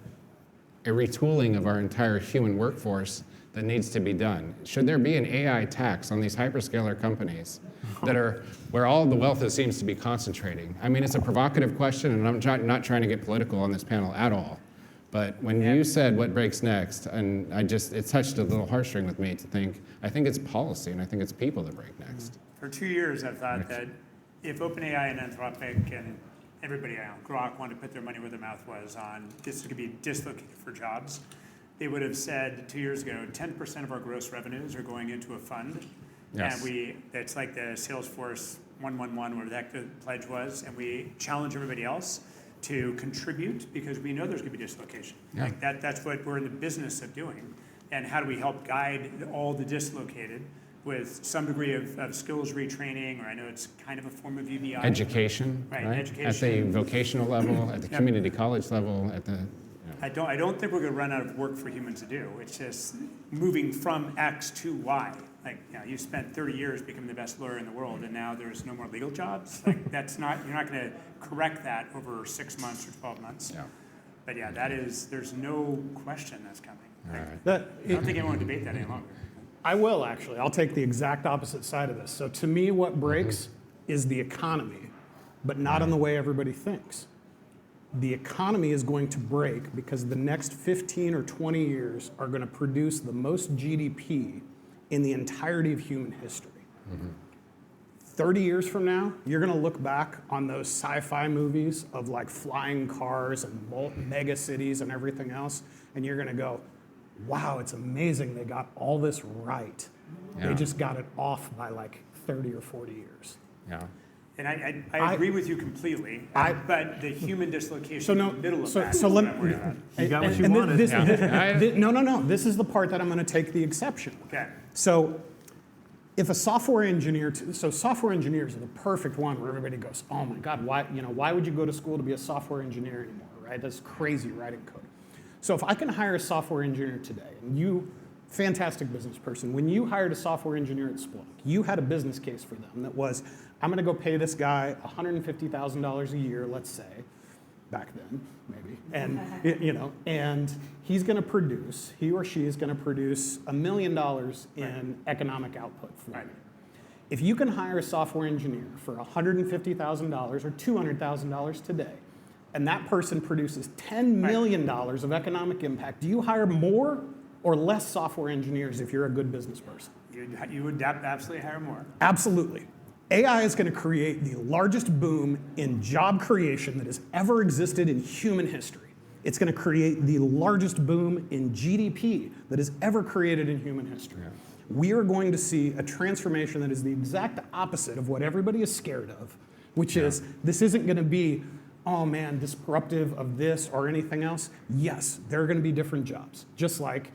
a retooling of our entire human workforce that needs to be done? Should there be an AI tax on these hyperscaler companies that are where all the wealth seems to be concentrating? I mean, it's a provocative question, and I'm not trying to get political on this panel at all. But when you said what breaks next, and it touched a little heartstring with me to think, I think it's policy, and I think it's people that break next. For 2 years, I've thought that if OpenAI and Anthropic and everybody, Grok, wanted to put their money where their mouth was on this could be dislocated for jobs, they would have said 2 years ago, 10% of our gross revenues are going into a fund. Yes. And it's like the Salesforce 111, whatever the heck the pledge was, and we challenge everybody else to contribute because we know there's going to be dislocation. Yeah. Like that's what we're in the business of doing. And how do we help guide all the dislocated with some degree of skills retraining, or I know it's kind of a form of UBI. Education, Right, At the education. vocational level, at the community college level, at the. I don't think we're going to run out of work for humans to do. It's just moving from X to Y. Like, you spent 30 years becoming the best lawyer in the world, and now there's no more legal jobs. Like, you're not going to correct that over 6 months or 12 months. Yeah. But yeah, there's no question that's coming. All Like, right. I don't think anyone will debate that any longer. I will actually. I'll take the exact opposite side of this. So to me, what breaks is the economy, but not in the way everybody thinks. The economy is going to break because the next 15 or 20 years are going to produce the most GDP in the entirety of human history. 30 years from now, you're going to look back on those sci-fi movies of like flying cars and mega cities and everything else, and you're going to go, wow, it's amazing they got all this right. Yeah. They just got it off by like 30 or 40 years. Yeah. And I agree with you completely, but the human dislocation So no, in the middle of so, that so is let what I'm worried about. You got what you and wanted. no. This is the part that I'm going to take the exception. Okay. So if a software engineer, so software engineers are the perfect one where everybody goes, oh my God, why would you go to school to be a software engineer anymore, right? That's crazy writing code. So if I can hire a software engineer today, and you, fantastic business person, when you hired a software engineer at Splunk, you had a business case for them that was, I'm going to go pay this guy $150,000 a year, let's say, back then, maybe, and and he or she is going to produce $1 million in economic output for you. If you can hire a software engineer for $150,000 or $200,000 today, and that person produces $10 million of economic impact, do you hire more or less software engineers if you're a good business person? You would absolutely hire more. Absolutely. AI is going to create the largest boom in job creation that has ever existed in human history. It's going to create the largest boom in GDP that has ever created in human history. Yeah. We are going to see a transformation that is the exact opposite of what everybody is scared of, which is this isn't going to be, oh man, disruptive of this or anything else. Yes, there are going to be different jobs, just like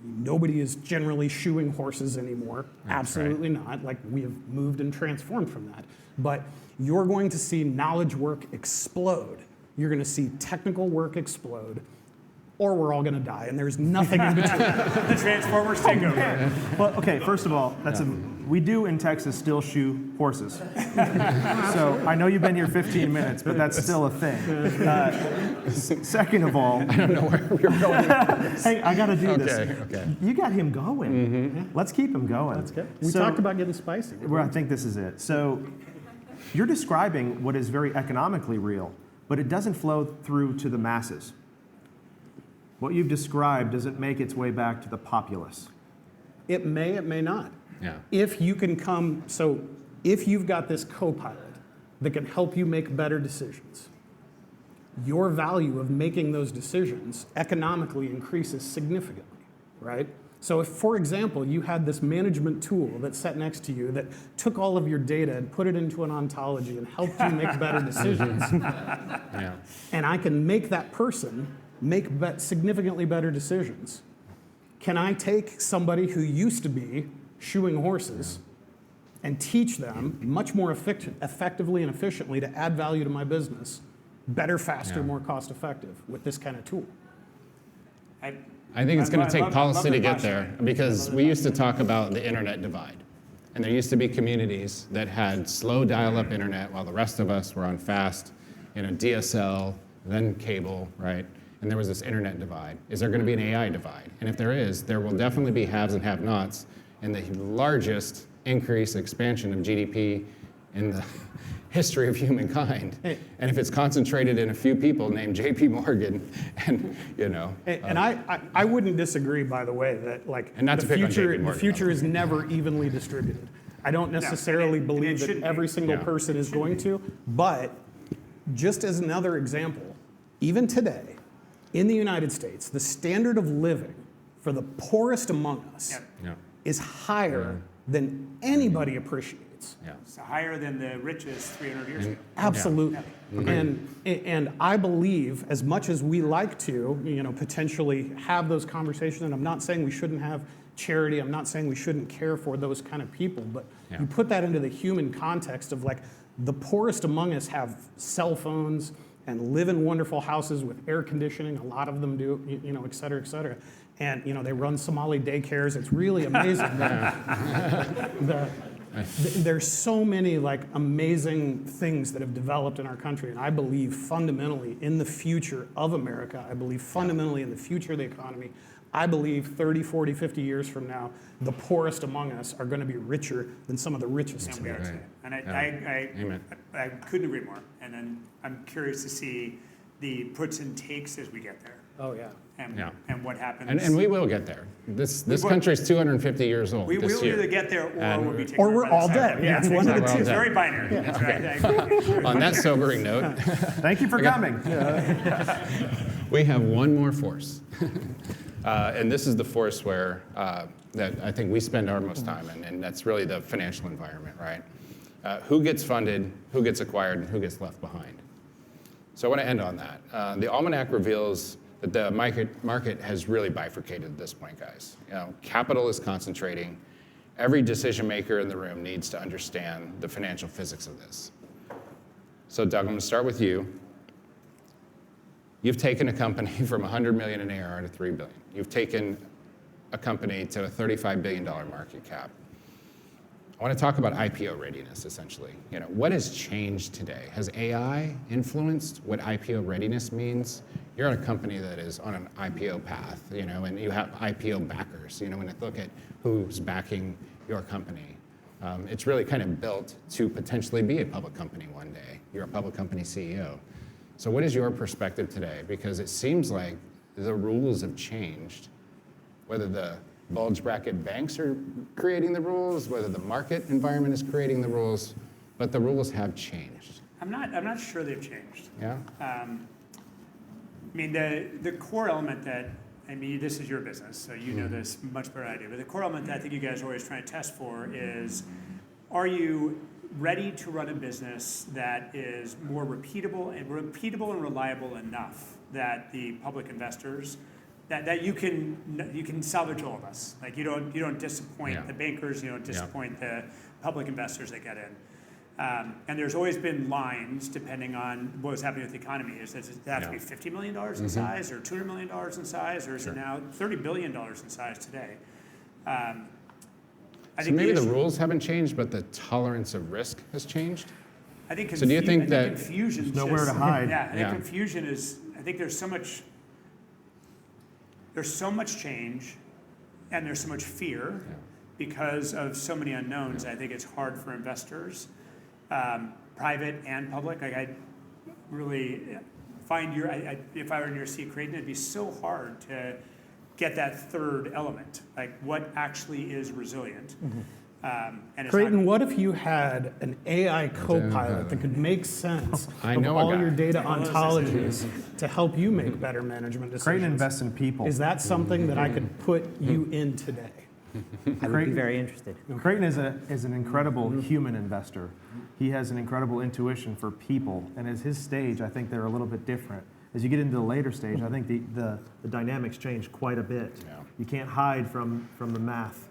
nobody is generally shoeing horses anymore. That's absolutely not. Like, we have moved and transformed from that. But you're going to see knowledge work explode. You're going to see technical work explode, or we're all going to die, and there's nothing in between. The Transformers take over. Well, okay, first of all, we do in Texas still shoe horses. So I know you've been here 15 minutes, but that's still a thing. Second of all, I don't know where we're going. hey, I got to do this. Okay. You got him going. Let's keep him going. That's good. We talked about getting spicy. Well, I think this is it. So you're describing what is very economically real, but it doesn't flow through to the masses. What you've described doesn't make its way back to the populace. It may not. Yeah. If you can come, so if you've got this co-pilot that can help you make better decisions, your value of making those decisions economically increases significantly, right? So if, for example, you had this management tool that sat next to you that took all of your data and put it into an ontology and helped you make better decisions, and I can make that person make significantly better decisions, can I take somebody who used to be shoeing horses and teach them much more effectively and efficiently to add value to my business, better, faster, more cost effective with this kind of tool? I think it's going to take policy to get there, passion. because we used to talk about the internet divide. And there used to be communities that had slow dial-up internet while the rest of us were on fast, DSL, then cable, right? And there was this internet divide. Is there going to be an AI divide? And if there is, there will definitely be haves and have-nots, and the largest expansion of GDP in the history of humankind. And if it's concentrated in a few people named J.P. Morgan, and I wouldn't disagree, by the way, that like and not to pick on JP Morgan, the future is never evenly distributed. I don't necessarily believe that every single person is going to, but just as another example, even today, in the United States, the standard of living for the poorest among us is higher than anybody appreciates. rates. Yeah. It's higher than the richest 300 years ago. Absolutely. And I believe, as much as we like to, potentially have those conversations, and I'm not saying we shouldn't have charity, I'm not saying we shouldn't care for those kind of people, but you put that into the human context of like the poorest among us have cell phones and live in wonderful houses with air conditioning. A lot of them do, et cetera, et cetera. And they run Somali daycares. It's really amazing. There's so many like amazing things that have developed in our country, and I believe fundamentally in the future of America. I believe fundamentally in the future of the economy. I believe 30, 40, 50 years from now, the poorest among us are going to be richer than some of the richest today. And Amen. I couldn't agree more. And then I'm curious to see the puts and takes as we get there. Oh yeah. And what happens. And we will get there. This country is 250 years old We this will year. either get there or we'll be taken Or out we're by the all cyber. dead. Yeah, it's one of the exactly. two. It's very binary. That's right. I agree. On that sobering note, Thank you for coming. we have one more force. And this is the force where that I think we spend our most time in, and that's really the financial environment, right? Who gets funded, who gets acquired, and who gets left behind. So I want to end on that. The Almanac reveals that the market has really bifurcated at this point, guys. Capital is concentrating. Every decision maker in the room needs to understand the financial physics of this. So Doug, I'm going to start with you. You've taken a company from 100 million in ARR to 3 billion. You've taken a company to a $35 billion market cap. I want to talk about IPO readiness, essentially. What has changed today? Has AI influenced what IPO readiness means? You're in a company that is on an IPO path, and you have IPO backers. When you look at who's backing your company, it's really kind of built to potentially be a public company one day. You're a public company CEO. So what is your perspective today? Because it seems like the rules have changed, whether the bulge bracket banks are creating the rules, whether the market environment is creating the rules, but the rules have changed. I'm not sure they've changed. Yeah? The core element that, this is your business, so you know this much better than I do, but the core element that I think you guys are always trying to test for is, are you ready to run a business that is more repeatable and reliable enough that the public investors, that you can salvage all of us. Like you don't disappoint the bankers, you don't disappoint the public investors that get in. And there's always been lines depending on what was happening with the economy. Does it have to be $50 million in size or $200 million in size, or is it now $30 billion in size today? I think maybe the rules haven't changed, but the tolerance of risk has changed? I think So do you think that confusion there's nowhere to hide? Yeah, I think confusion is, I think there's so much change and there's so much fear because of so many unknowns. I think it's hard for investors, private and public. Like I really find if I were in your seat, Creighton, it'd be so hard to get that third element, like what actually is resilient. And it's Creighton, what if you had an AI co-pilot that could make sense of all your data ontologies to help you make better management decisions? Creighton invests in people. Is that something that I could put you in today? I would be very interested. Creighton is an incredible human investor. He has an incredible intuition for people, and at his stage, I think they're a little bit different. As you get into the later stage, I think the dynamics change quite a bit. Yeah. You can't hide from the math.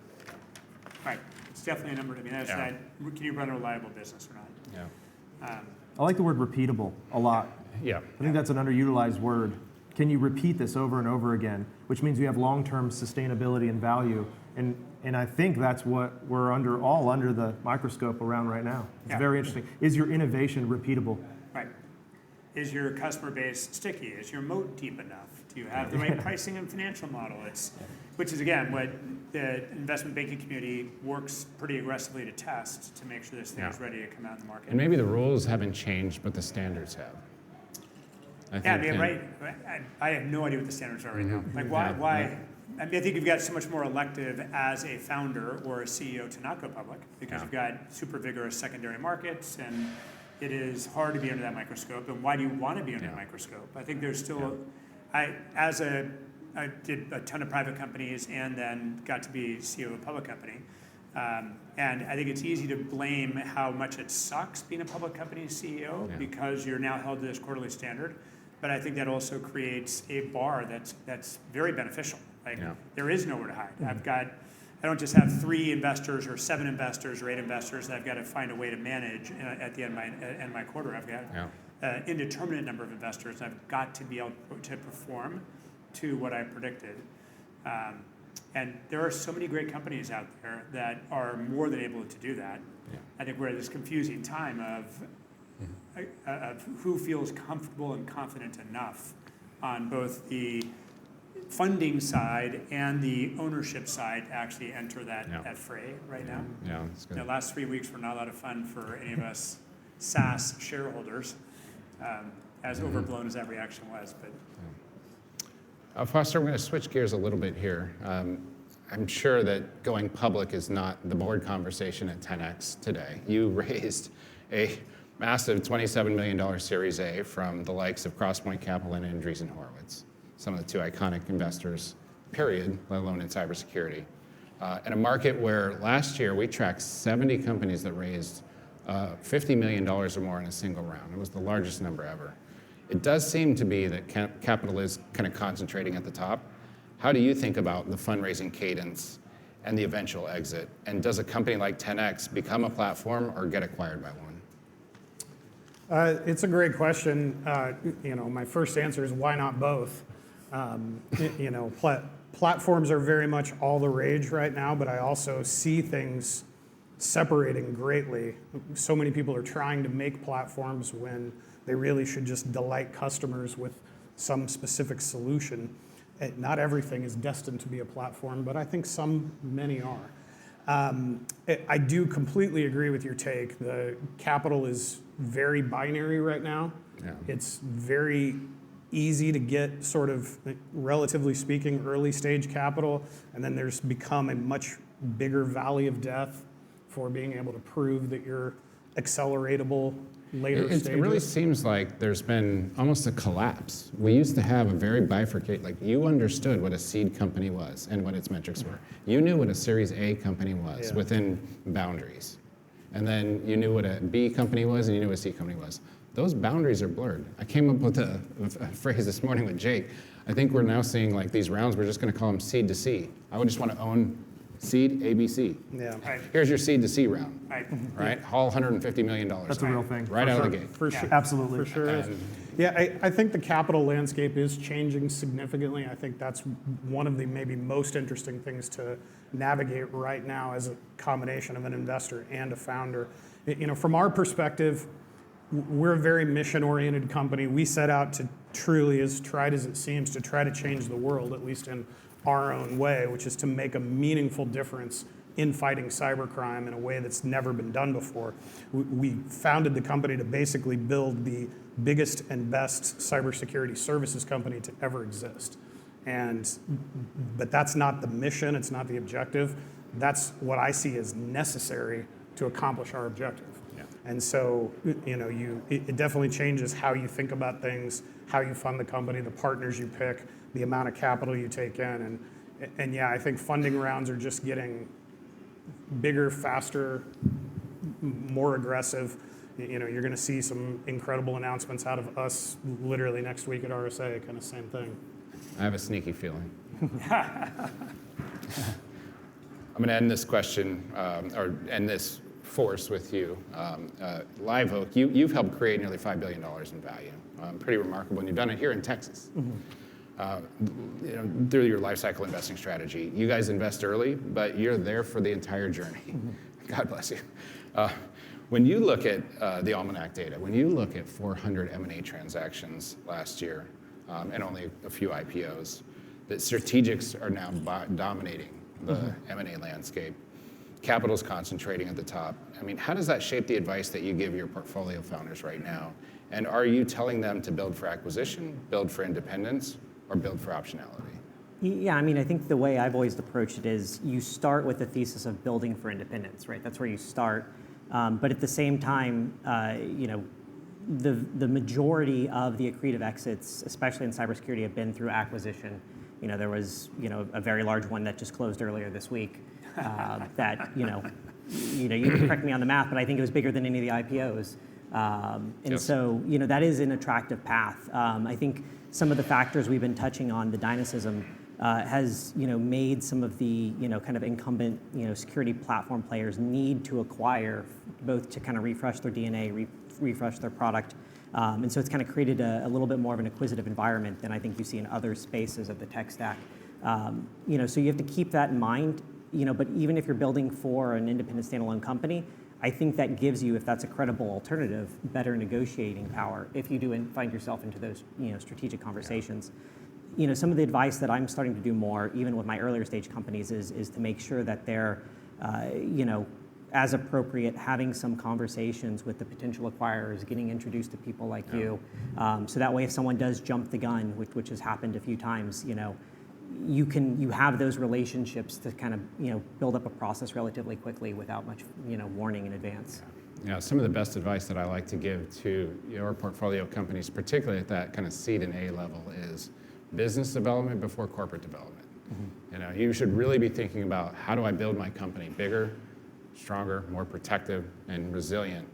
right. It's definitely a number to me. That's that. Can you run a reliable business or not? Yeah. I like the word repeatable a lot. Yeah. I think that's an underutilized word. Can you repeat this over and over again? Which means you have long-term sustainability and value. And I think that's what we're all under the microscope around right now. It's very interesting. Is your innovation repeatable? Right. Is your customer base sticky? Is your moat deep enough? Do you have the right pricing and financial model? Which is, again, what the investment banking community works pretty aggressively to test to make sure this thing is ready to come out in the market. And maybe the rules haven't changed, but the standards have. Right. I have no idea what the standards are right now. Like, why? I think you've got so much more elective as a founder or a CEO to not go public because you've got super vigorous secondary markets and it is hard to be under that microscope. And why do you want to be under that microscope? I think there's still, I did a ton of private companies and then got to be CEO of a public company. And I think it's easy to blame how much it sucks being a public company CEO because you're now held to this quarterly standard. But I think that also creates a bar that's very beneficial. Like there is nowhere to hide. I don't just have 3 investors or 7 investors or 8 investors that I've got to find a way to manage at the end of my quarter. I've got an indeterminate number of investors. I've got to be able to perform to what I predicted. And there are so many great companies out there that are more than able to do that. I think we're at this confusing time of who feels comfortable and confident enough on both the funding side and the ownership side to actually enter that fray right now. Yeah, that's good. The last 3 weeks were not a lot of fun for any of us SaaS shareholders, as overblown as that reaction was. But Foster, I'm going to switch gears a little bit here. I'm sure that going public is not the board conversation at 10x today. You raised a massive $27 million Series A from the likes of Crosspoint Capital and Andreessen Horowitz, some of the 2 iconic investors, period, let alone in cybersecurity. In a market where last year we tracked 70 companies that raised $50 million or more in a single round. It was the largest number ever. It does seem to be that capital is kind of concentrating at the top. How do you think about the fundraising cadence and the eventual exit? And does a company like 10x become a platform or get acquired by one? It's a great question. My first answer is why not both? Platforms are very much all the rage right now, but I also see things separating greatly. So many people are trying to make platforms when they really should just delight customers with some specific solution. Not everything is destined to be a platform, but I think many are. I do completely agree with your take. The capital is very binary right now. It's very easy to get sort of, relatively speaking, early stage capital, and then there's become a much bigger valley of death for being able to prove that you're acceleratable later stages. It really seems like there's been almost a collapse. We used to have a very bifurcate, like you understood what a seed company was and what its metrics were. You knew what a Series A company was within boundaries. And then you knew what a B company was and you knew what a C company was. Those boundaries are blurred. I came up with a phrase this morning with Jake. I think we're now seeing like these rounds, we're just gonna call them seed to C. I would just wanna own seed ABC. Here's your seed to C round. Right? Haul $150 million. That's a real thing. Right out of the gate. For sure. Absolutely. For sure is. I think the capital landscape is changing significantly. I think that's one of the maybe most interesting things to navigate right now as a combination of an investor and a founder. From our perspective, we're a very mission-oriented company. We set out to truly, as trite as it seems, to try to change the world, at least in our own way, which is to make a meaningful difference in fighting cybercrime in a way that's never been done before. We founded the company to basically build the biggest and best cybersecurity services company to ever exist. But that's not the mission, it's not the objective. That's what I see as necessary to accomplish our objective. And so, it definitely changes how you think about things, how you fund the company, the partners you pick, the amount of capital you take in. And I think funding rounds are just getting bigger, faster, more aggressive. You're going to see some incredible announcements out of us literally next week at RSA, kind of same thing. I have a sneaky feeling. I'm going to end this question, or end this force with you. Live Oak, you've helped create nearly $5 billion in value. Pretty remarkable, and you've done it here in Texas. Through your life cycle investing strategy. You guys invest early, but you're there for the entire journey. God bless you. When you look at the Almanac data, when you look at 400 M&A transactions last year, and only a few IPOs, the strategics are now dominating the M&A landscape. Capital's concentrating at the top. I mean, how does that shape the advice that you give your portfolio founders right now? And are you telling them to build for acquisition, build for independence, or build for optionality? Yeah, I think the way I've always approached it is you start with the thesis of building for independence, right? That's where you start. But at the same time, the majority of the accretive exits, especially in cybersecurity, have been through acquisition. There was a very large one that just closed earlier this week. that, you can correct me on the math, but I think it was bigger than any of the IPOs. And Yes. so, that is an attractive path. I think some of the factors we've been touching on, the dynamism, has, made some of the, kind of incumbent, security platform players need to acquire both to kind of refresh their DNA, refresh their product. And so it's kind of created a little bit more of an acquisitive environment than I think you see in other spaces of the tech stack. So you have to keep that in mind, but even if you're building for an independent standalone company, I think that gives you, if that's a credible alternative, better negotiating power if you do find yourself into those, strategic conversations. Some of the advice that I'm starting to do more, even with my earlier stage companies, is to make sure that they're, as appropriate, having some conversations with the potential acquirers, getting introduced to people like you. So that way, if someone does jump the gun, which has happened a few times, you have those relationships to kind of, build up a process relatively quickly without much, warning in advance. Yeah, some of the best advice that I like to give to your portfolio companies, particularly at that kind of seed and A level, is business development before corporate development. You should really be thinking about, how do I build my company bigger, stronger, more protective, and resilient?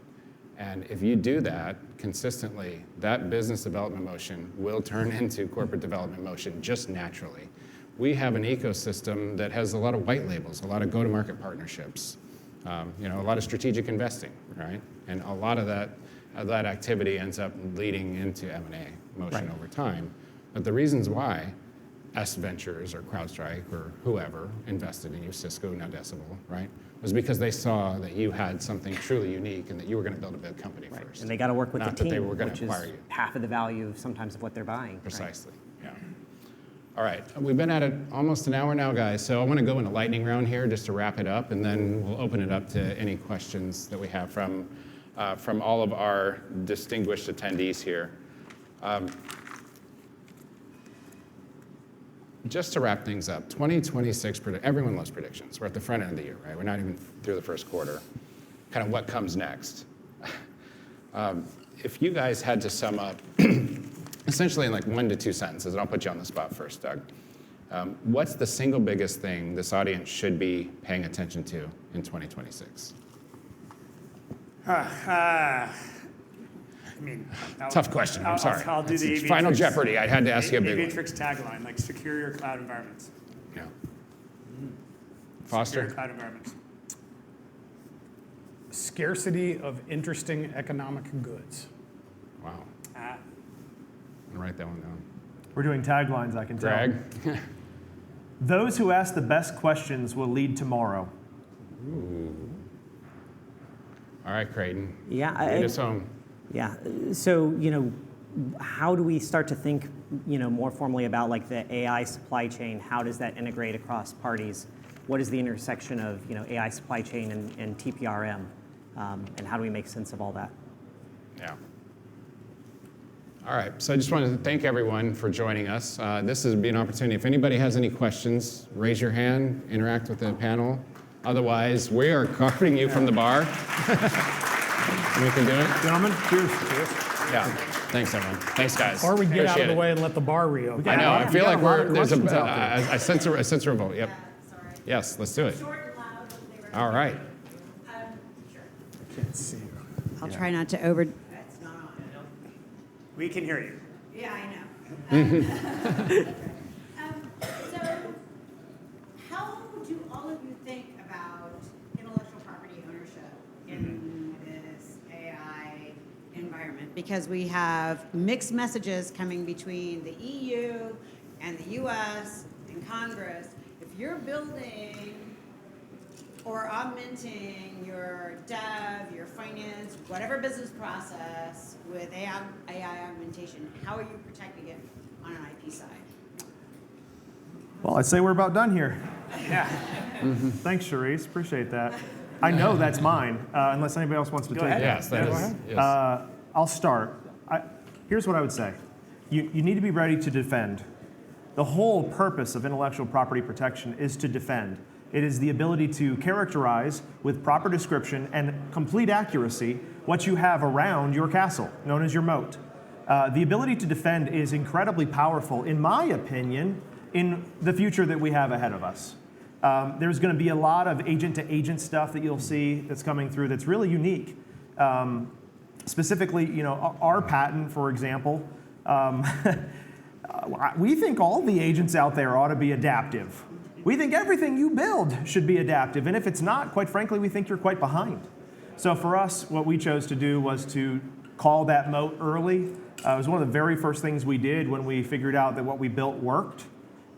And if you do that consistently, that business development motion will turn into corporate development motion just naturally. We have an ecosystem that has a lot of white labels, a lot of go-to-market partnerships, a lot of strategic investing, right? And a lot of that activity ends up leading into M&A motion over time. But the reasons why S Ventures or CrowdStrike or whoever invested in you, Cisco, now Decibel, right, was because they saw that you had something truly unique and that you were going to build a big company first. And they got to work with Not the that they team, were going which to is acquire you. half of the value sometimes of what they're buying. Precisely, yeah. All right, we've been at it almost an hour now, guys, so I want to go in a lightning round here just to wrap it up, and then we'll open it up to any questions that we have from all of our distinguished attendees here. Just to wrap things up, 2026, everyone loves predictions. We're at the front end of the year, right? We're not even through the first quarter. Kind of what comes next. If you guys had to sum up, essentially in like 1 to 2 sentences, and I'll put you on the spot first, Doug. What's the single biggest thing this audience should be paying attention to in 2026? Tough question, I'm sorry. I'll do the It's Final AIxCYBER. Jeopardy, I had to ask you a big one. AIxCYBER tagline, like secure your cloud environments. Yeah. Secure Foster? cloud environments. Scarcity of interesting economic goods. Wow, Ah. I'm gonna write that one down. We're doing taglines, I can tell. Greg? Those who ask the best questions will lead tomorrow. All right, Creighton. Yeah, Lead us home. Yeah. So, how do we start to think, more formally about like the AI supply chain? How does that integrate across parties? What is the intersection of, AI supply chain and TPRM? And how do we make sense of all that? Yeah. All right, so I just wanted to thank everyone for joining us. This has been an opportunity. If anybody has any questions, raise your hand, interact with the panel. Otherwise, we are carting you from the bar. We can do it. Gentlemen, cheers. Yeah. Thanks, everyone. Thanks, guys. Or we get out of Appreciate the it. way and let the bar reopen. I know. I feel like there's questions out there. I sense a revolt. Yep. Sorry. Yes, let's do it. Short and loud. They were- All right. Sure. Can't see you. I'll try not to over. It's not on. We can hear you. Yeah, I know. So, how do all of you think about intellectual property ownership in this AI environment? Because we have mixed messages coming between the EU and the US and Congress. If you're building or augmenting your dev, your finance, whatever business process with AI augmentation, how are you protecting it on an IP side? Well, I'd say we're about done here. Yeah. Thanks, Charisse. Appreciate that. I know that's mine, unless anybody else wants to take ahead. it. Yes, that Go is. ahead. Yes. I'll start. Here's what I would say. You need to be ready to defend. The whole purpose of intellectual property protection is to defend. It is the ability to characterize with proper description and complete accuracy what you have around your castle, known as your moat. The ability to defend is incredibly powerful, in my opinion, in the future that we have ahead of us. There's going to be a lot of agent-to-agent stuff that you'll see that's coming through that's really unique. Specifically, our patent, for example, we think all the agents out there ought to be adaptive. We think everything you build should be adaptive, and if it's not, quite frankly, we think you're quite behind. So for us, what we chose to do was to call that moat early. It was one of the very first things we did when we figured out that what we built worked,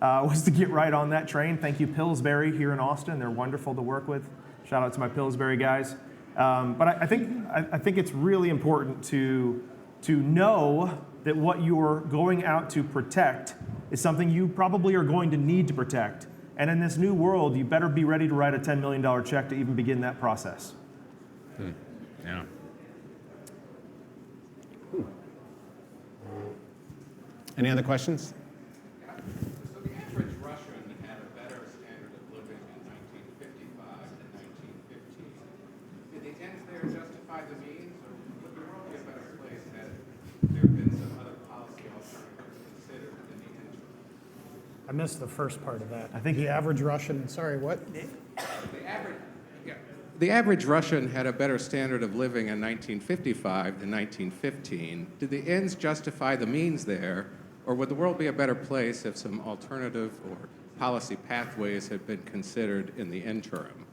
was to get right on that train. Thank you, Pillsbury, here in Austin. They're wonderful to work with. Shout out to my Pillsbury guys. But I think it's really important to know that what you're going out to protect is something you probably are going to need to protect. And in this new world, you better be ready to write a $10 million check to even begin that process. Yeah. Any other questions? So the average Russian had a better standard of living in 1955 than 1915. Did the ends there justify the means, or would the world be a better place had there been some other policy alternatives considered in the interim? I missed the first part of that. I think the average Russian, sorry, what? The average Russian had a better standard of living in 1955 than 1915. Did the ends justify the means there, or would the world be a better place if some alternative or policy pathways had been considered in the interim?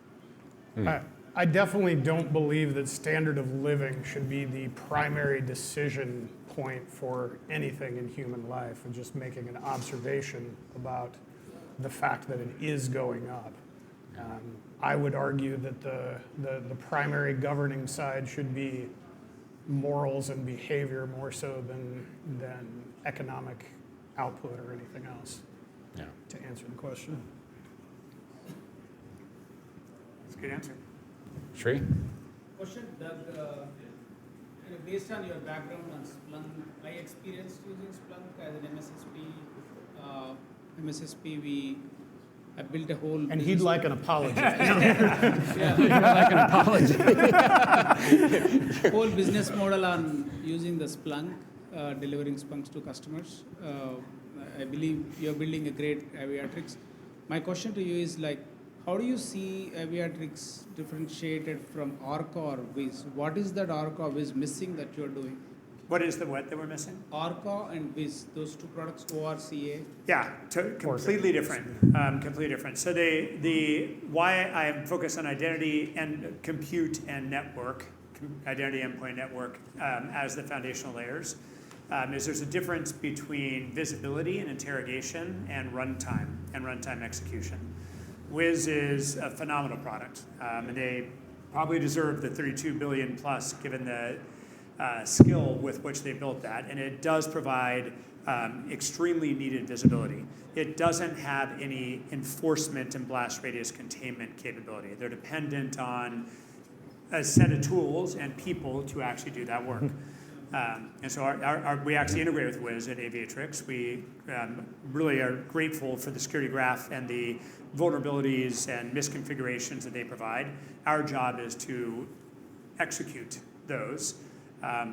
I definitely don't believe that standard of living should be the primary decision point for anything in human life, and just making an observation about the fact that it is going up. I would argue that the primary governing side should be morals and behavior more so than economic output or anything else, Yeah. to answer the question. That's a good answer. Shri? Question, Doug, based on your background on Splunk, I experienced using Splunk as an MSSP. I built a whole. And he'd like an apology. Whole business model on using the Splunk, delivering Splunks to customers. I believe you're building a great aviatrix. My question to you is how do you see aviatrix differentiated from Orca or Wiz? What is that Orca or Wiz missing that you're doing? What is the what that we're missing? Orca and Wiz, those two products, ORCA. Yeah, completely different. Completely different. So the why I am focused on identity and compute and network, identity endpoint network as the foundational layers, is there's a difference between visibility and interrogation and runtime execution. Wiz is a phenomenal product, and they probably deserve the 32 billion plus given the skill with which they built that, and it does provide extremely needed visibility. It doesn't have any enforcement and blast radius containment capability. They're dependent on a set of tools and people to actually do that work. And so we actually integrate with Wiz at Aviatrix. We really are grateful for the security graph and the vulnerabilities and misconfigurations that they provide. Our job is to execute those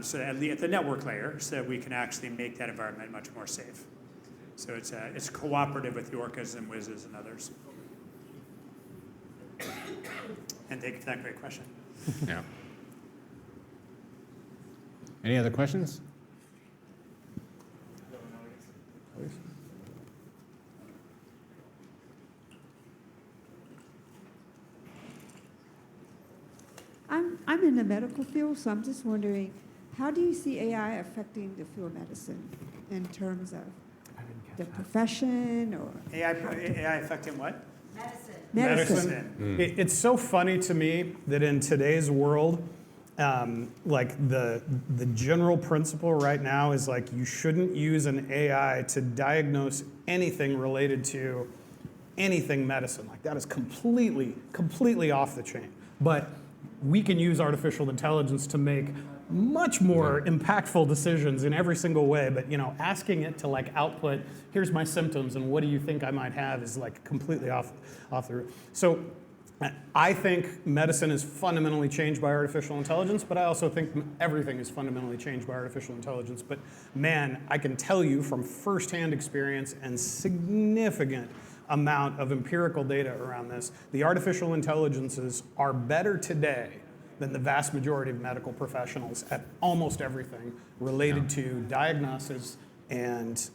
so at the network layer, so that we can actually make that environment much more safe. So it's cooperative with the Orcas and Wizes and others. And thank you for that great question. Yeah. Any other questions? I'm in the medical field, so I'm just wondering, how do you see AI affecting the field of medicine in terms of the profession or AI affecting what? medicine? It's so funny to me that in today's world, the general principle right now is you shouldn't use an AI to diagnose anything related to anything medicine. That is completely off the chain. But we can use artificial intelligence to make much more impactful decisions in every single way. But asking it to output, here's my symptoms and what do you think I might have, is completely off the root. So I think medicine is fundamentally changed by artificial intelligence, but I also think everything is fundamentally changed by artificial intelligence. But man, I can tell you from firsthand experience and significant amount of empirical data around this. The artificial intelligences are better today than the vast majority of medical professionals at almost everything related to diagnosis and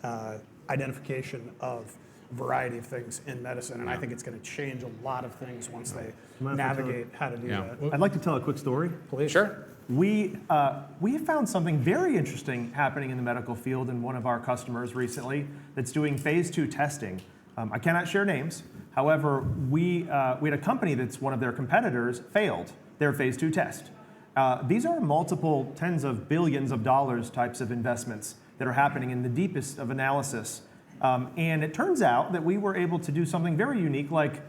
identification of a variety of things in medicine. And I think it's going to change a lot of things once they navigate how to do that. I'd like to tell a quick story. Please. Sure. We found something very interesting happening in the medical field in one of our customers recently that's doing phase 2 testing. I cannot share names. However, we had a company that's one of their competitors failed their phase 2 test. These are multiple tens of billions of dollars types of investments that are happening in the deepest of analysis. And it turns out that we were able to do something very unique, like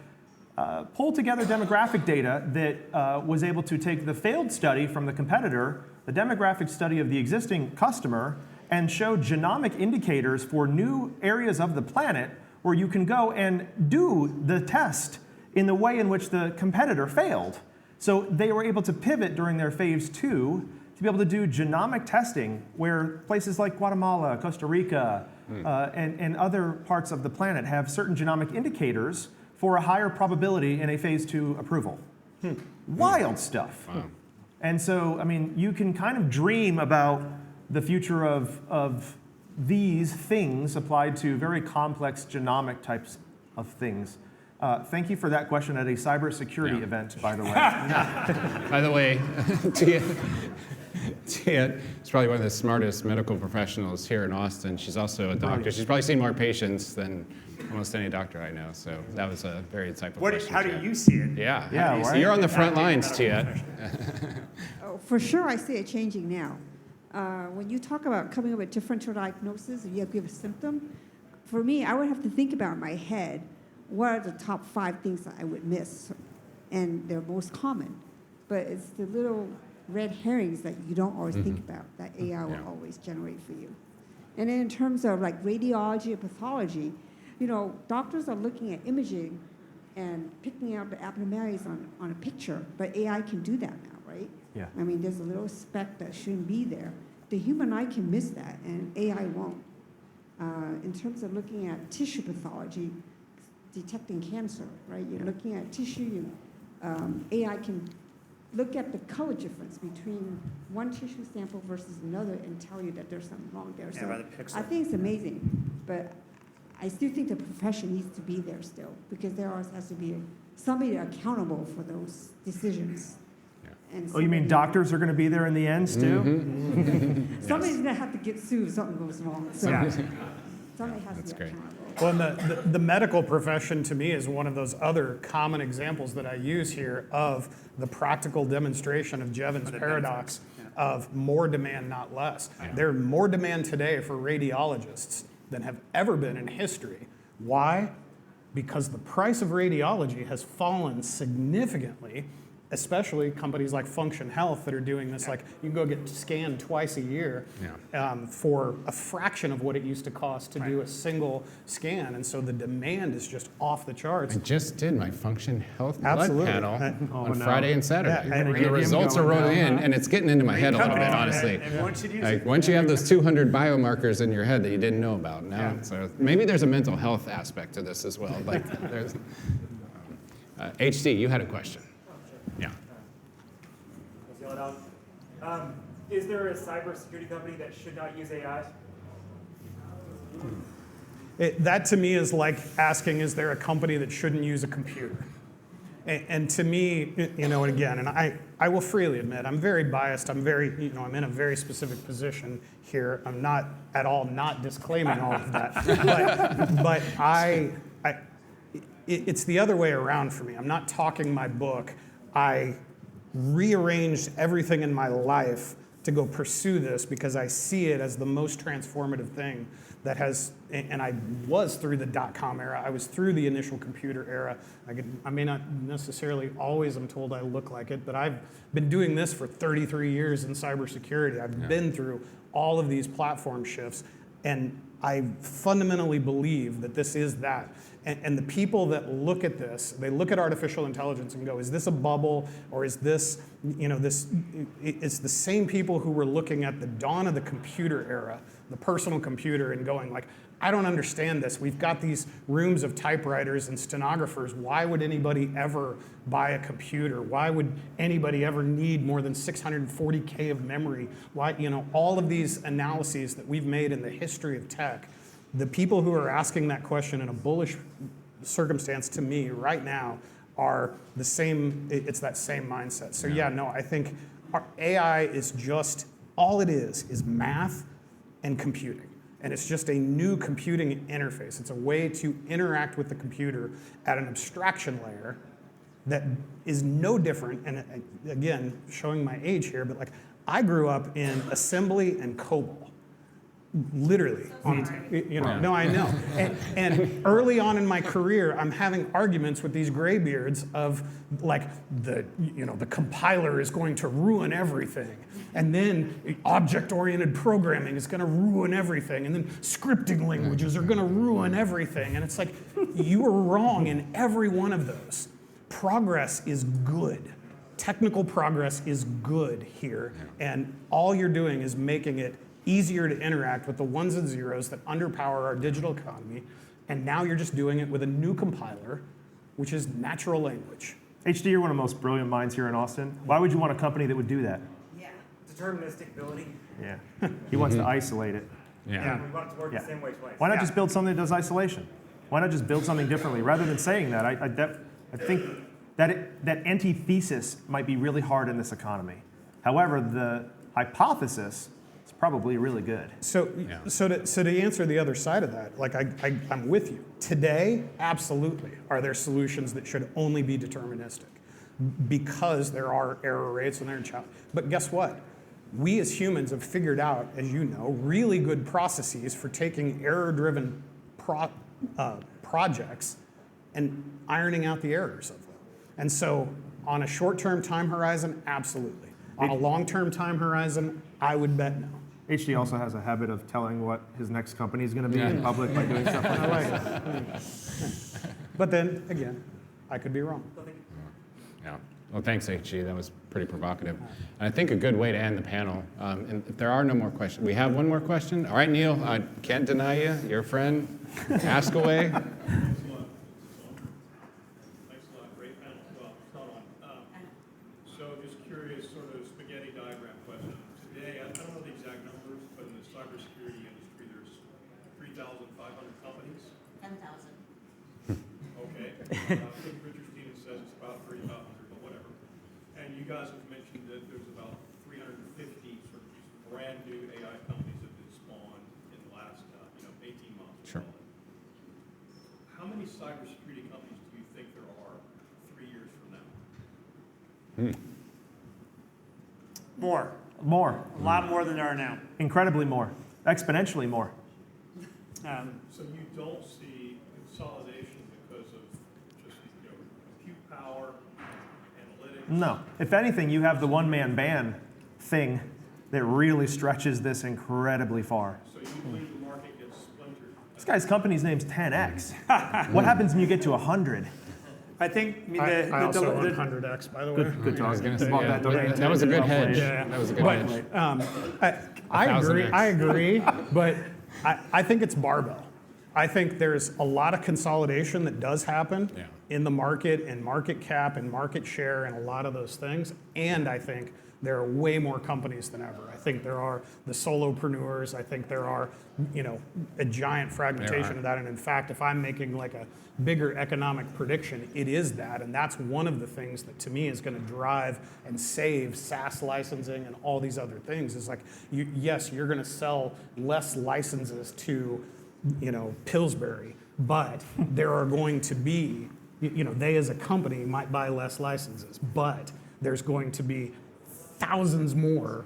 pull together demographic data that was able to take the failed study from the competitor, the demographic study of the existing customer, and show genomic indicators for new areas of the planet where you can go and do the test in the way in which the competitor failed. So they were able to pivot during their phase 2 to be able to do genomic testing where places like Guatemala, Costa Rica, and other parts of the planet have certain genomic indicators for a higher probability in a phase 2 approval. Wild stuff. Wow. And so, I mean, you can kind of dream about the future of these things applied to very complex genomic types of things. Thank you for that question at a cybersecurity event, by the way. By the way, Tia is probably one of the smartest medical professionals here in Austin. She's also a doctor. She's probably seen more patients than almost any doctor I know. So that was a very insightful question. How do you see it? Yeah. Yeah, How do you see right? it? You're on the front lines, Tia. Oh, for sure, I see it changing now. When you talk about coming up with differential diagnosis, if you have to give a symptom, for me, I would have to think about in my head, what are the top 5 things that I would miss? And they're most common. But it's the little red herrings that you don't always think about that AI will always generate for you. And then in terms of like radiology and pathology, you know, doctors are looking at imaging and picking out the abnormalities on a picture, but AI can do that now, right? Yeah. I mean, there's a little speck that shouldn't be there. The human eye can miss that, and AI won't. In terms of looking at tissue pathology, detecting cancer, right? You're looking at tissue, AI can look at the color difference between one tissue sample versus another and tell you that there's something wrong there. Yeah, So by the pixel. I think it's amazing, but I still think the profession needs to be there still, because there always has to be somebody accountable for those decisions. And Oh, you mean doctors are going to be there in the end, too? somebody's going to have to get sued if something goes wrong. So somebody has That's to be great. accountable. Well, and the medical profession to me is one of those other common examples that I use here of the practical demonstration of Jevons paradox of more demand, not less. There's more demand today for radiologists than have ever been in history. Why? Because the price of radiology has fallen significantly, especially companies like Function Health that are doing this. Like, you can go get scanned twice a year for a fraction of what it used to cost to do a single scan. And so the demand is just off the charts. I just did my Function Health blood Absolutely. panel Oh, on no. Friday and Saturday. Yeah, and and the results are rolling in, and it's getting into my head a little bit, honestly. Everyone should use Like, it. once you have those 200 biomarkers in your head that you didn't know about, now, so maybe there's a mental health aspect to this as well. Like, there's, HD, you had a question. Yeah. Is there a cybersecurity company that should not use AI? That to me is like asking, is there a company that shouldn't use a computer? And to me, you know, and again, and I will freely admit, I'm very biased. I'm very, you know, I'm in a very specific position here. I'm not at all not disclaiming all of that. But it's the other way around for me. I'm not talking my book. I rearranged everything in my life to go pursue this because I see it as the most transformative thing that has, and I was through the dot-com era, I was through the initial computer era. I may not necessarily always, I'm told I look like it, but I've been doing this for 33 years in cybersecurity. I've been through all of these platform shifts, and I fundamentally believe that this is that. And the people that look at this, they look at artificial intelligence and go, is this a bubble, or is this, you know, this, it's the same people who were looking at the dawn of the computer era, the personal computer, and going like, I don't understand this. We've got these rooms of typewriters and stenographers. Why would anybody ever buy a computer? Why would anybody ever need more than 640K of memory? Why, all of these analyses that we've made in the history of tech, the people who are asking that question in a bullish circumstance to me right now are the same, it's that same mindset. So yeah, no, I think our AI is just, all it is math and computing. And it's just a new computing interface. It's a way to interact with the computer at an abstraction layer that is no different, and again, showing my age here, but like I grew up in assembly and COBOL. Literally, no, I know. And early on in my career, I'm having arguments with these graybeards of like the compiler is going to ruin everything, and then object-oriented programming is going to ruin everything, and then scripting languages are going to ruin everything, and it's like you are wrong in every one of those. Progress is good. Technical progress is good here, and all you're doing is making it easier to interact with the ones and zeros that underpower our digital economy, and now you're just doing it with a new compiler, which is natural language. HD, you're one of the most brilliant minds here in Austin. Why would you want a company that would do that? Yeah. Deterministic ability. Yeah. He wants to isolate it. Yeah. We want it to work the same way twice. Why not just build something that does isolation? Why not just build something differently? Rather than saying that, I think that antithesis might be really hard in this economy. However, the hypothesis is probably really good. So to answer the other side of that, like I'm with you. Today, absolutely, are there solutions that should only be deterministic because there are error rates and they're challenged. But guess what? We as humans have figured out, as you know, really good processes for taking error-driven projects and ironing out the errors of them. And so on a short-term time horizon, absolutely. On a long-term time horizon, I would bet no. HD also has a habit of telling what his next company is going to be in public by doing stuff like that. I like it. But then, again, I could be wrong. Yeah. Well, thanks, HG. That was pretty provocative. I think a good way to end the panel, and if there are no more questions, we have one more question. All right, Neil, I can't deny you. You're a friend. Ask away. You guys have mentioned that there's about 350 sort of brand new AI companies that have spawned in the last 18 months. Sure. How many cybersecurity companies do you think there are 3 years from now? More. A lot more than there are now. Incredibly more. Exponentially more. So you don't see consolidation because of just compute power, analytics? No. If anything, you have the one-man band thing that really stretches this incredibly far. So you believe the market gets splintered? This guy's company's name's 10X. What happens when you get to 100? I think I also own 100X, by the way. Good talk. That was a good hedge. That was a good hedge. I agree, but I think it's barbell. I think there's a lot of consolidation that does happen in the market, and market cap and market share and a lot of those things. And I think there are way more companies than ever. I think there are the solopreneurs. I think there are, a giant fragmentation of that. And in fact, if I'm making like a bigger economic prediction, it is that. And that's one of the things that to me is going to drive and save SaaS licensing and all these other things is like, yes, you're going to sell less licenses to, Pillsbury, but there are going to be, they as a company might buy less licenses, but there's going to be thousands more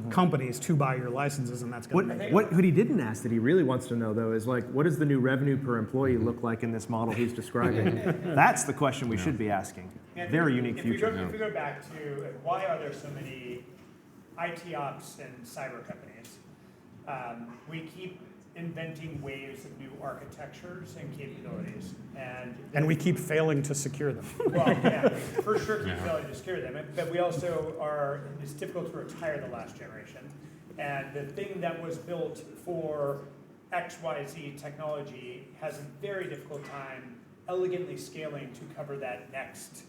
companies to buy your licenses, and that's going to make What he didn't ask that he really wants to know, though, is like, what does the new revenue per employee look like in this model he's describing? That's the question we should be asking. Very unique future. If we go back to why are there so many IT ops and cyber companies, we keep inventing waves of new architectures and capabilities. And we keep failing to secure them. Well, yeah, we for sure keep failing to secure them. But we also it's difficult to retire the last generation. And the thing that was built for XYZ technology has a very difficult time elegantly scaling to cover that next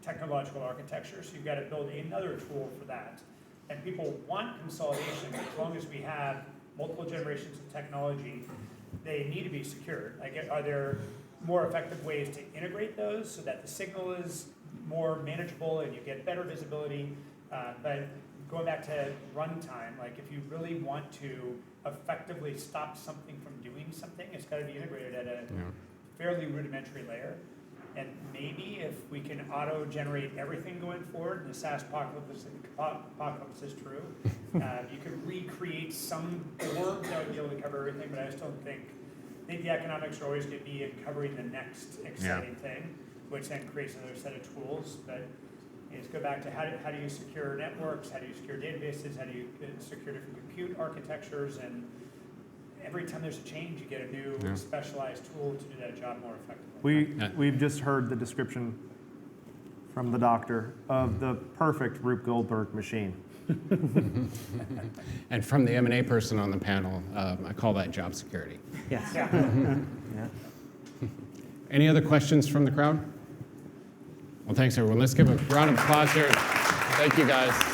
technological architecture. So you've got to build another tool for that. And people want consolidation, but as long as we have multiple generations of technology, they need to be secured. Like, are there more effective ways to integrate those so that the signal is more manageable and you get better visibility? But going back to runtime, like if you really want to effectively stop something from doing something, it's got to be integrated at a fairly rudimentary layer. And maybe if we can auto-generate everything going forward, and the SaaS apocalypse is true, you could recreate some org that would be able to cover everything, but I just don't think, the economics are always going to be in covering the next exciting thing, which then creates another set of tools. But let's go back to how do you secure networks, how do you secure databases, how do you secure different compute architectures, and every time there's a change, you get a new specialized tool to do that job more effectively. We've just heard the description from the doctor of the perfect Rube Goldberg machine. And from the M&A person on the panel, I call that job security. Yes. Any other questions from the crowd? Well, thanks, everyone. Let's give a round of applause here. Thank you, guys.